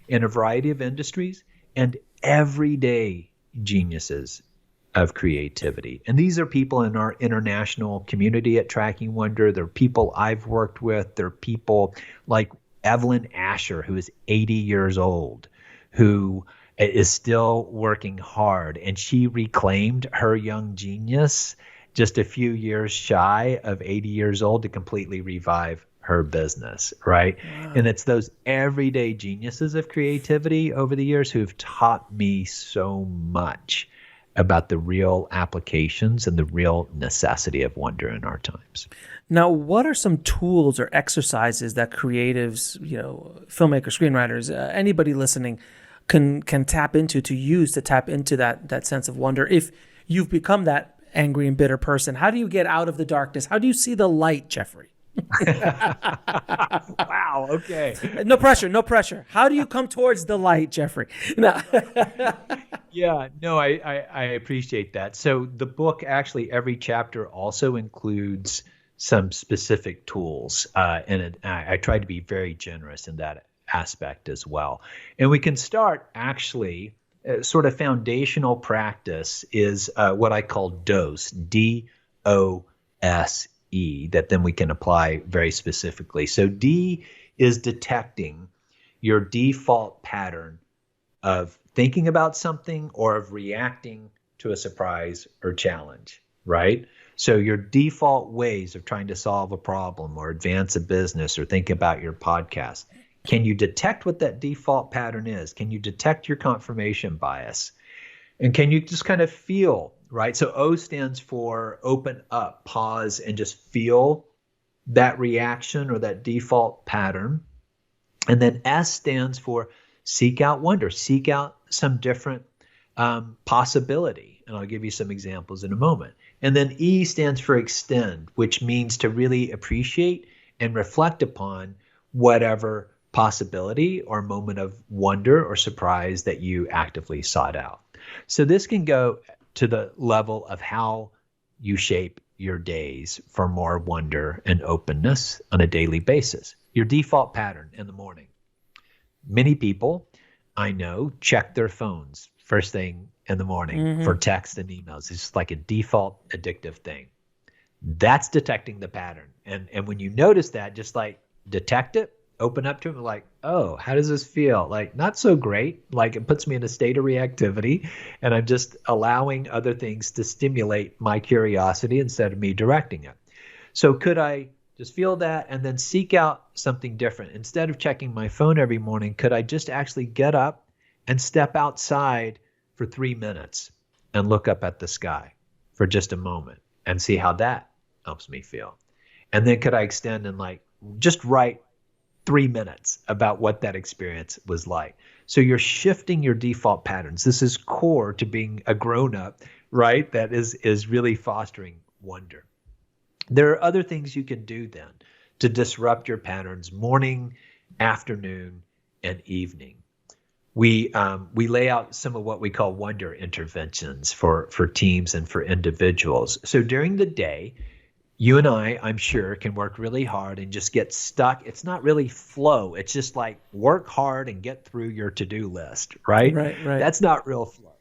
in a variety of industries, and everyday geniuses of creativity. And these are people in our international community at Tracking Wonder. They're people I've worked with. They're people like Evelyn Asher, who is 80 years old, who is still working hard. And she reclaimed her young genius just a few years shy of 80 years old to completely revive her business, right? Wow. And it's those everyday geniuses of creativity over the years who've taught me so much about the real applications and the real necessity of wonder in our times. Now, what are some tools or exercises that creatives, filmmakers, screenwriters, anybody listening can tap into that sense of wonder? If you've become that angry and bitter person, how do you get out of the darkness? How do you see the light, Jeffrey? Wow. Okay. No pressure. How do you come towards the light, Jeffrey? No. Yeah, no, I appreciate that. So the book, actually, every chapter also includes some specific tools. And I try to be very generous in that aspect as well. And we can start actually, sort of foundational practice is what I call DOSE, D-O-S-E, that then we can apply very specifically. So D is detecting your default pattern of thinking about something or of reacting to a surprise or challenge, right? So your default ways of trying to solve a problem or advance a business or think about your podcast. Can you detect what that default pattern is? Can you detect your confirmation bias? And can you just kind of feel, right? So O stands for open up, pause, and just feel that reaction or that default pattern. And then S stands for seek out wonder, seek out some different possibility. And I'll give you some examples in a moment. And then E stands for extend, which means to really appreciate and reflect upon whatever possibility or moment of wonder or surprise that you actively sought out. So this can go to the level of how you shape your days for more wonder and openness on a daily basis. Your default pattern in the morning. Many people I know check their phones first thing in the morning for text and emails. It's just like a default addictive thing. That's detecting the pattern. And when you notice that, just like detect it, open up to it, like, oh, how does this feel? Like, not so great. Like, it puts me in a state of reactivity, and I'm just allowing other things to stimulate my curiosity instead of me directing it. So could I just feel that and then seek out something different? Instead of checking my phone every morning, could I just actually get up and step outside for 3 minutes and look up at the sky for just a moment and see how that helps me feel? And then could I extend and like just write 3 minutes about what that experience was like? So you're shifting your default patterns. This is core to being a grown-up, right? That is really fostering wonder. There are other things you can do then to disrupt your patterns morning, afternoon, and evening. We lay out some of what we call wonder interventions for teams and for individuals. So during the day, you and I'm sure, can work really hard and just get stuck. It's not really flow. It's just like work hard and get through your to-do list, right? Right. That's not real flow.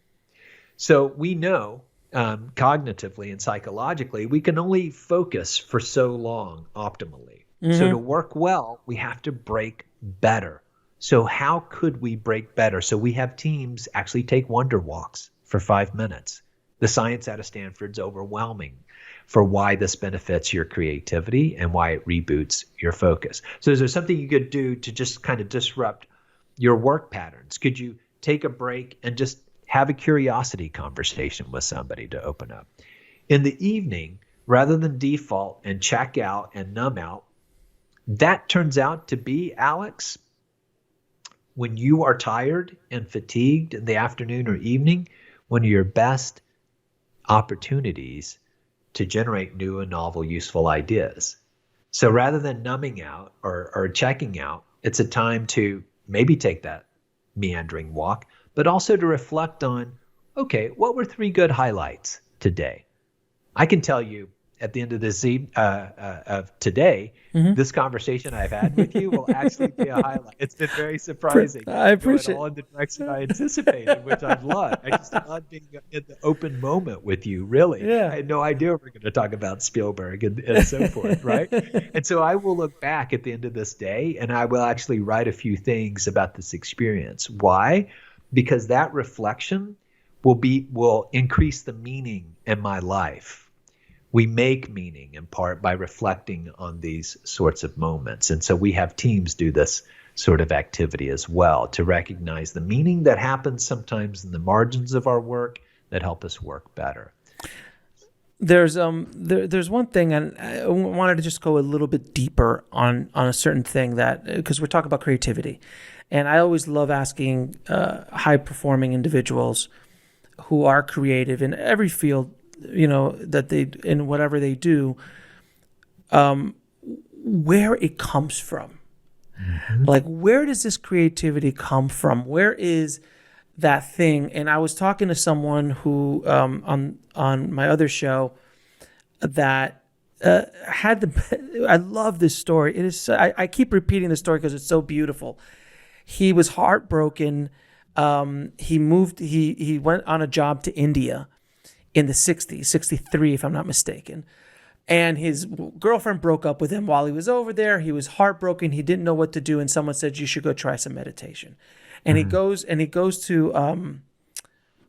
So we know cognitively and psychologically, we can only focus for so long optimally. So to work well, we have to break better. So how could we break better? So we have teams actually take wonder walks for 5 minutes. The science out of Stanford's overwhelming for why this benefits your creativity and why it reboots your focus. So is there something you could do to just kind of disrupt your work patterns? Could you take a break and just have a curiosity conversation with somebody to open up. In the evening, rather than default and check out and numb out, that turns out to be, Alex, when you are tired and fatigued in the afternoon or evening, one of your best opportunities to generate new and novel, useful ideas. So rather than numbing out or checking out, it's a time to maybe take that meandering walk, but also to reflect on, okay, what were 3 good highlights today? I can tell you at the end of this of today, this conversation I've had with you will actually be a highlight. It's been very surprising. I appreciate it. All in the direction I anticipated, which I love. I just love being in the open moment with you, really. Yeah. I had no idea we were going to talk about Spielberg and so forth, right? And so I will look back at the end of this day, and I will actually write a few things about this experience. Why? Because that reflection will increase the meaning in my life. We make meaning in part by reflecting on these sorts of moments. And so we have teams do this sort of activity as well to recognize the meaning that happens sometimes in the margins of our work that help us work better. There's one thing, and I wanted to just go a little bit deeper on a certain thing, that because we're talking about creativity, and I always love asking high performing individuals who are creative in every field, that they, in whatever they do, where it comes from. Mm-hmm. Like, where does this creativity come from? Where is that thing? And I was talking to someone who, on my other show, that I love this story. It is, I keep repeating the story because it's so beautiful. He was heartbroken. He went on a job to India in the 60s, 63, if I'm not mistaken. And his girlfriend broke up with him while he was over there. He was heartbroken. He didn't know what to do. And someone said, you should go try some meditation. And he goes to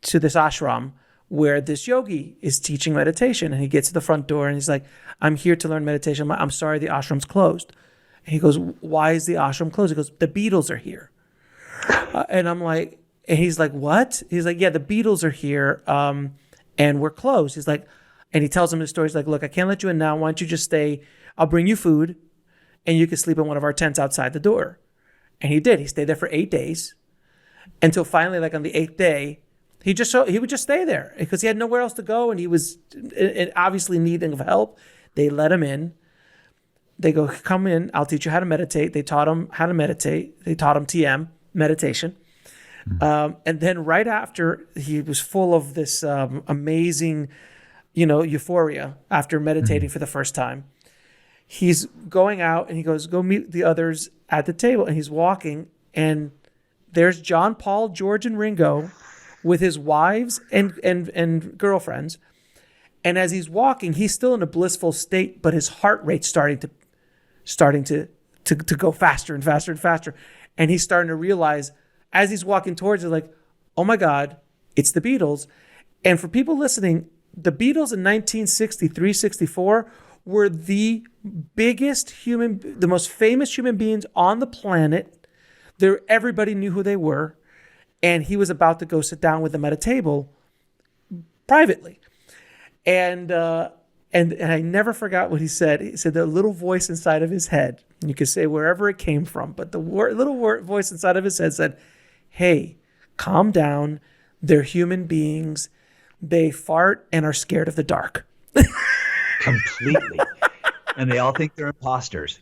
this ashram where this yogi is teaching meditation. And he gets to the front door and he's like, I'm here to learn meditation. I'm sorry, the ashram's closed. And he goes, why is the ashram closed? He goes, the Beatles are here. And I'm like, and he's like, what? He's like, yeah, the Beatles are here. And we're closed. He's like, and he tells him the story. He's like, look, I can't let you in now. Why don't you just stay? I'll bring you food and you can sleep in one of our tents outside the door. And he did. He stayed there for 8 days until finally, like on the 8th day, he would just stay there because he had nowhere else to go. And he was obviously needing of help. They let him in. They go, come in. I'll teach you how to meditate. They taught him how to meditate. They taught him TM, meditation. And then right after, he was full of this amazing, euphoria after meditating for the first time. He's going out and he goes, go meet the others at the table. And he's walking and there's John, Paul, George, and Ringo with his wives and girlfriends. And as he's walking, he's still in a blissful state, but his heart rate's starting to go faster and faster and faster. And he's starting to realize, as he's walking towards it, like, oh my God, it's the Beatles. And for people listening, the Beatles in 1963, 64 were the most famous human beings on the planet. Everybody knew who they were. And he was about to go sit down with them at a table privately. And I never forgot what he said. He said the little voice inside of his head, and you can say wherever it came from, but the little voice inside of his head said, hey, calm down. They're human beings. They fart and are scared of the dark. Completely. And they all think they're imposters.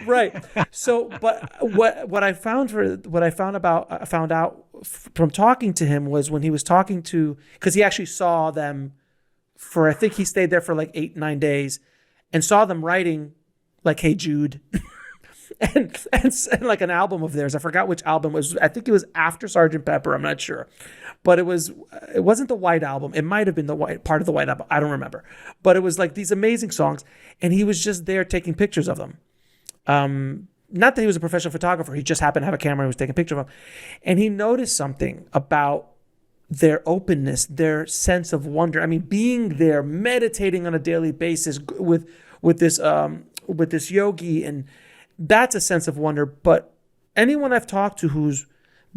Right. So, but what I found out from talking to him was when he was talking to, because he actually saw them for, I think he stayed there for like 8-9 days and saw them writing like, Hey Jude. And like an album of theirs. I forgot which album it was. I think it was after Sgt. Pepper. I'm not sure, but it wasn't the White Album. It might have been the White part of the White Album. I don't remember, but it was like these amazing songs, and he was just there taking pictures of them. Not that he was a professional photographer. He just happened to have a camera and was taking pictures of them, and he noticed something about their openness, their sense of wonder. I mean, being there, meditating on a daily basis with this yogi, and that's a sense of wonder. But anyone I've talked to who's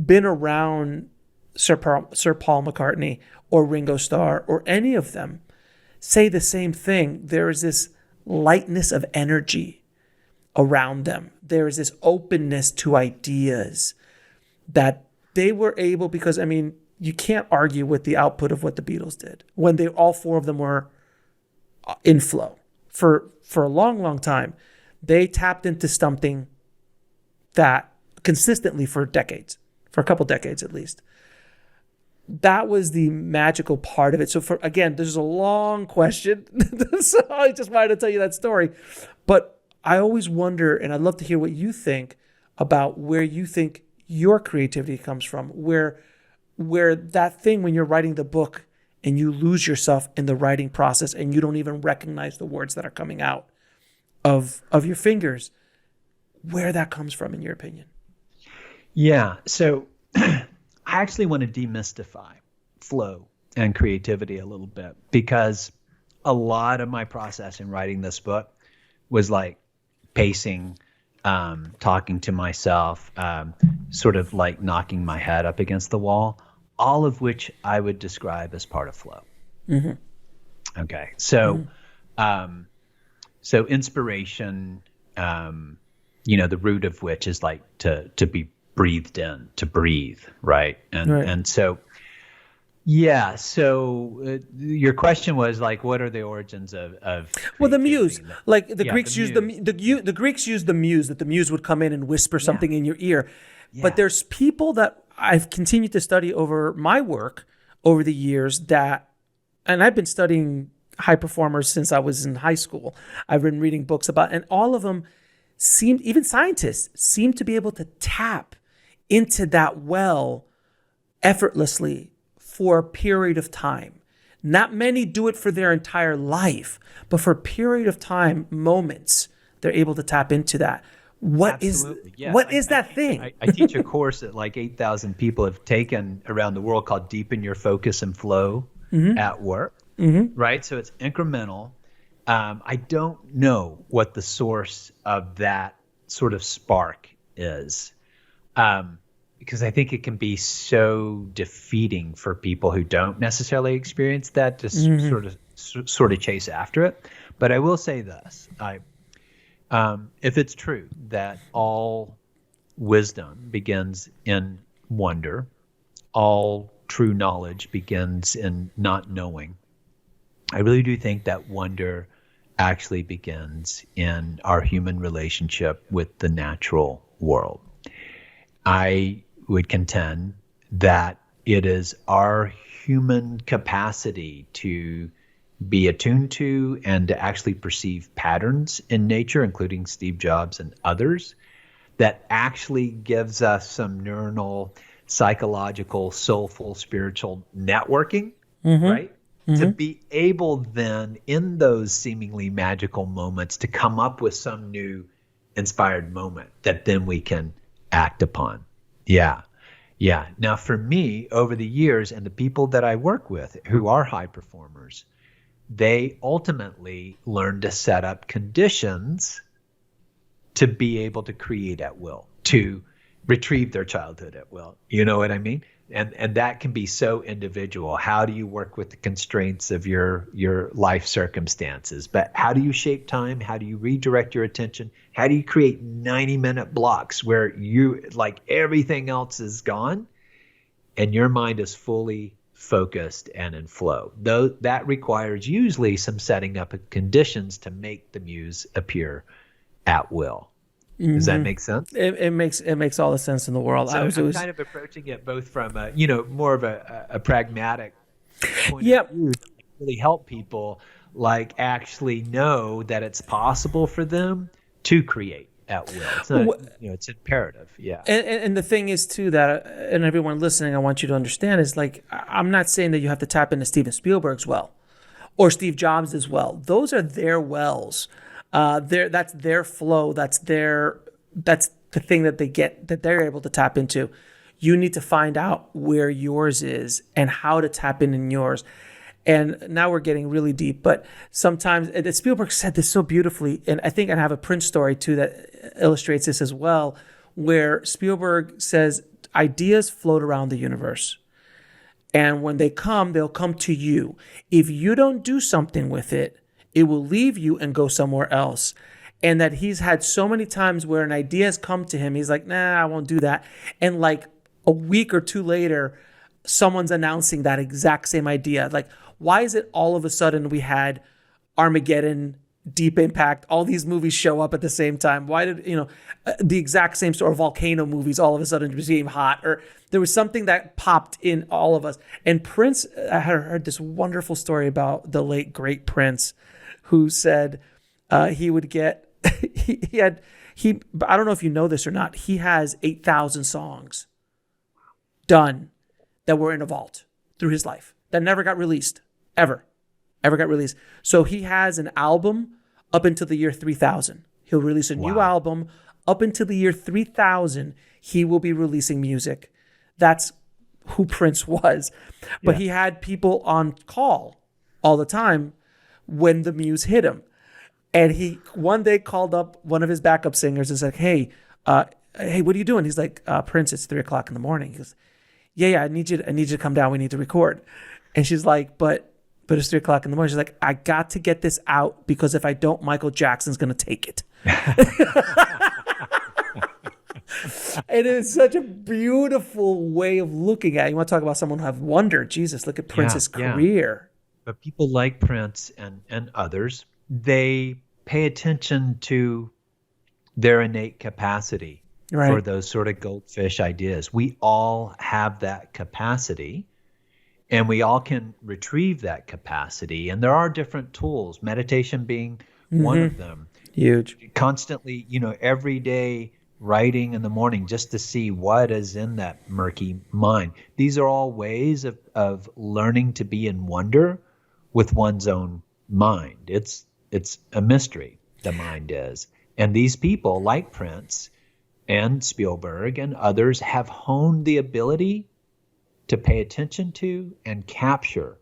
been around Sir Paul McCartney or Ringo Starr or any of them say the same thing. There is this lightness of energy around them. There is this openness to ideas that they were able, because, I mean, you can't argue with the output of what the Beatles did when all four of them were in flow for a long, long time. They tapped into something that consistently for decades, for a couple decades at least. That was the magical part of it. So again, this is a long question. So I just wanted to tell you that story. But I always wonder, and I'd love to hear what you think about where you think your creativity comes from, where that thing when you're writing the book and you lose yourself in the writing process and you don't even recognize the words that are coming out of your fingers, where that comes from in your opinion. Yeah. So I actually want to demystify flow and creativity a little bit, because a lot of my process in writing this book was like pacing, talking to myself, sort of like knocking my head up against the wall, all of which I would describe as part of flow. Mm-hmm. Okay. So, so inspiration, the root of which is like to be breathed in, to breathe, right? And so, yeah. So your question was like, what are the origins of well, the muse? Like the Greeks the used muse. the Greeks used the muse, that the muse would come in and whisper something in your ear. Yeah. But there's people that I've continued to study over my work over the years and I've been studying high performers since I was in high school. I've been reading books about, and all of them even scientists seem to be able to tap into that well effortlessly for a period of time. Not many do it for their entire life, but for a period of time, moments, they're able to tap into that. What is that thing? I teach a course that like 8,000 people have taken around the world called Deepen Your Focus and Flow at Work, right? So it's incremental. I don't know what the source of that sort of spark is, because I think it can be so defeating for people who don't necessarily experience that to sort of chase after it. But I will say this: if it's true that all wisdom begins in wonder, all true knowledge begins in not knowing, I really do think that wonder actually begins in our human relationship with the natural world. I would contend that it is our human capacity to be attuned to and to actually perceive patterns in nature, including Steve Jobs and others, that actually gives us some neuronal, psychological, soulful, spiritual networking, right? To be able then, in those seemingly magical moments, to come up with some new inspired moment that then we can act upon. Yeah. Now, for me, over the years, and the people that I work with who are high performers, they ultimately learn to set up conditions to be able to create at will, to retrieve their childhood at will. You know what I mean? And that can be so individual. How do you work with the constraints of your life circumstances? But how do you shape time? How do you redirect your attention? How do you create 90-minute blocks where you, like, everything else is gone and your mind is fully focused and in flow? Though that requires usually some setting up of conditions to make the muse appear at will. Does that make sense? It makes all the sense in the world. So I'm kind of approaching it both from more of a pragmatic point of view to really help people like actually know that it's possible for them to create at will. It's not, it's imperative. Yeah. And the thing is too that, and everyone listening, I want you to understand is like, I'm not saying that you have to tap into Steven Spielberg's well or Steve Jobs' as well. Those are their wells. That's their flow. That's the thing that they get, that they're able to tap into. You need to find out where yours is and how to tap in yours. And now we're getting really deep, but sometimes, and Spielberg said this so beautifully, and I think I have a Prince story too that illustrates this as well, where Spielberg says ideas float around the universe. And when they come, they'll come to you. If you don't do something with it, it will leave you and go somewhere else. And that he's had so many times where an idea has come to him. He's like, nah, I won't do that. And like a week or two later, someone's announcing that exact same idea. Like, why is it all of a sudden we had Armageddon, Deep Impact, all these movies show up at the same time? Why did, the exact same sort of volcano movies all of a sudden became hot? Or there was something that popped in all of us. And Prince, I had heard this wonderful story about the late, great Prince, who said he would get, I don't know if you know this or not, he has 8,000 songs done that were in a vault through his life that never got released, ever got released. So he has an album up until the year 3000. He'll release a new album up until the year 3000. He will be releasing music. That's who Prince was. But he had people on call all the time when the muse hit him. And he one day called up one of his backup singers and said, hey, what are you doing? He's like, Prince, it's 3:00 in the morning. He goes, yeah, I need you to come down. We need to record. And she's like, but it's 3:00 in the morning. She's like, I got to get this out because if I don't, Michael Jackson's going to take it. And it's such a beautiful way of looking at it. You want to talk about someone who have wonder? Jesus, look at Prince's career. But people like Prince and others, they pay attention to their innate capacity for those sort of goldfish ideas. We all have that capacity, and we all can retrieve that capacity. And there are different tools, meditation being one of them. Huge. Constantly, every day writing in the morning just to see what is in that murky mind. These are all ways of learning to be in wonder with one's own mind. It's a mystery, the mind is. And these people like Prince and Spielberg and others have honed the ability to pay attention to and capture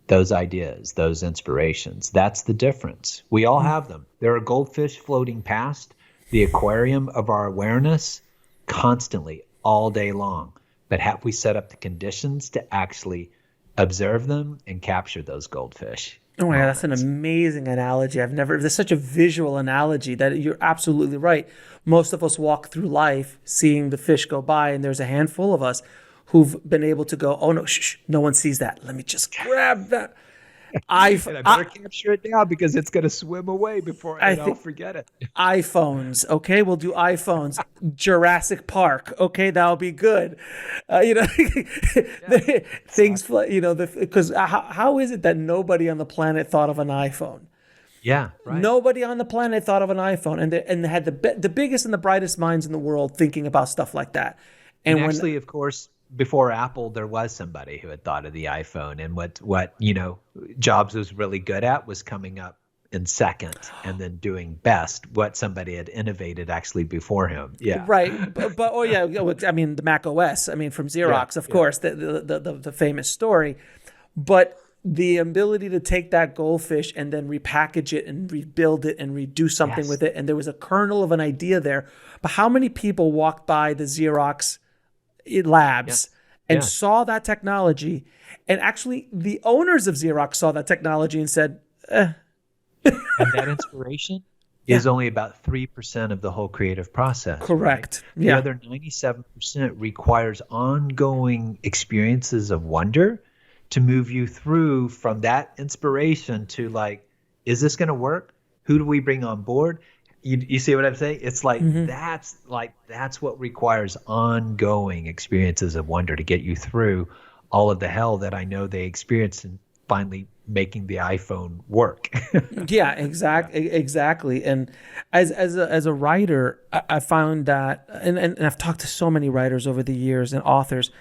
those ideas, those inspirations. That's the difference. We all have them. There are goldfish floating past the aquarium of our awareness constantly, all day long. But have we set up the conditions to actually observe them and capture those goldfish? Oh my God, that's an amazing analogy. There's such a visual analogy that you're absolutely right. Most of us walk through life seeing the fish go by, and there's a handful of us who've been able to go, oh no, shh, no one sees that. Let me just grab that. I better capture it now because it's going to swim away before I'll forget it. iPhones, okay? We'll do iPhones. Jurassic Park, okay? That'll be good. Things, because how is it that nobody on the planet thought of an iPhone? Yeah, right. Nobody on the planet thought of an iPhone, and they had the biggest and the brightest minds in the world thinking about stuff like that. And actually, of course, before Apple, there was somebody who had thought of the iPhone, and what Jobs was really good at was coming up in second and then doing best what somebody had innovated actually before him. Yeah, right. But I mean the Mac OS. I mean from Xerox, of course, the famous story. But the ability to take that goldfish and then repackage it and rebuild it and redo something with it, and there was a kernel of an idea there. But how many people walked by the Xerox labs and saw that technology, and actually the owners of Xerox saw that technology and said, And that inspiration is only about 3% of the whole creative process. Correct. Right? The other 97% requires ongoing experiences of wonder to move you through from that inspiration to like, is this going to work? Who do we bring on board? You see what I'm saying? It's like that's what requires ongoing experiences of wonder to get you through all of the hell that I know they experienced in finally making the iPhone work. Yeah, exactly. And as a writer, I found that, and I've talked to so many writers over the years and authors.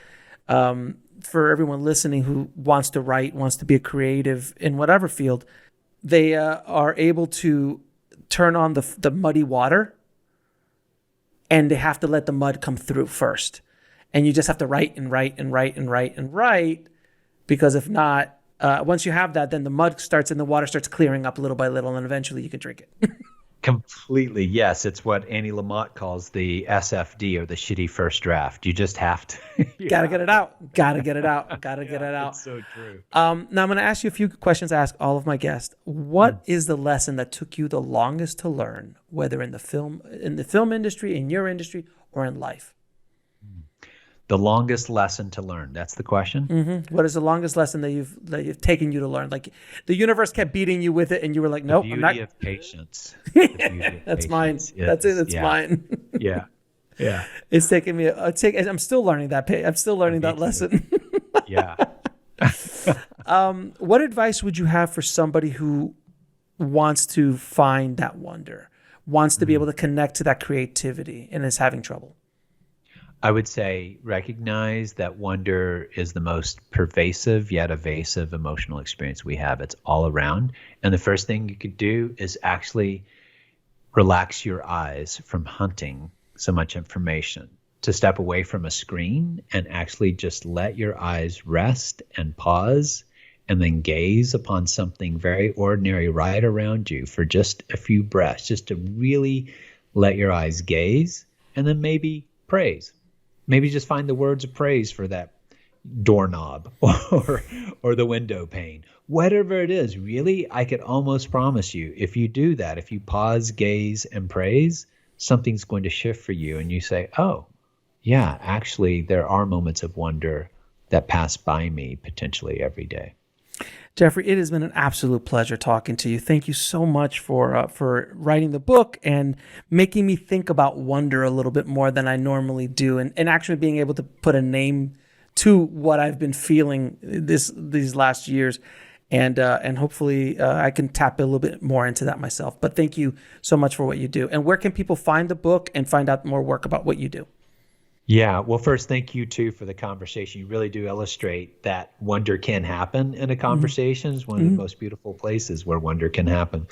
For everyone listening who wants to write, wants to be a creative in whatever field, they are able to turn on the muddy water, and they have to let the mud come through first. And you just have to write and write and write and write and write, because if not, once you have that, then the mud starts and the water starts clearing up little by little, and eventually you can drink it. Completely, yes. It's what Annie Lamott calls the SFD, or the shitty first draft. You just have to. Gotta get it out. Gotta get it out. Gotta get it out. It's so true. Now I'm going to ask you a few questions. I ask all of my guests. What is the lesson that took you the longest to learn, whether in the film industry, in your industry, or in life? The longest lesson to learn. That's the question. Mm-hmm. What is the longest lesson that you've taken you to learn? Like the universe kept beating you with it, and you were like, "Nope, the I'm not." Beauty of patience. That's mine. That's it. That's mine. Yeah. Yeah. It's taken me. I'm still learning that. I'm still learning that lesson. Yeah. What advice would you have for somebody who wants to find that wonder, wants to be able to connect to that creativity, and is having trouble? I would say recognize that wonder is the most pervasive yet evasive emotional experience we have. It's all around. And the first thing you could do is actually relax your eyes from hunting so much information, to step away from a screen and actually just let your eyes rest and pause, and then gaze upon something very ordinary right around you for just a few breaths, just to really let your eyes gaze, and then maybe praise. Maybe just find the words of praise for that doorknob or the window pane. Whatever it is, really, I could almost promise you, if you do that, if you pause, gaze, and praise, something's going to shift for you. And you say, oh, yeah, actually, there are moments of wonder that pass by me potentially every day. Jeffrey, it has been an absolute pleasure talking to you. Thank you so much for writing the book and making me think about wonder a little bit more than I normally do, and actually being able to put a name to what I've been feeling these last years, and hopefully I can tap a little bit more into that myself. But thank you so much for what you do. And where can people find the book and find out more work about what you do? Yeah. Well, first, thank you, too, for the conversation. You really do illustrate that wonder can happen in a conversation. It's one of the most beautiful places where wonder can happen.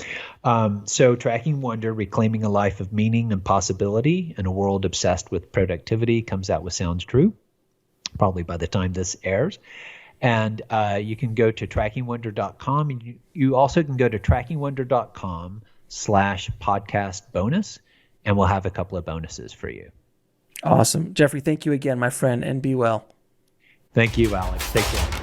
So Tracking Wonder, Reclaiming a Life of Meaning and Possibility in a World Obsessed with Productivity comes out with Sounds True, probably by the time this airs. And you can go to trackingwonder.com. And you also can go to trackingwonder.com/podcast bonus, and we'll have a couple of bonuses for you. Awesome. Jeffrey, thank you again, my friend, and be well. Thank you, Alex. Take care.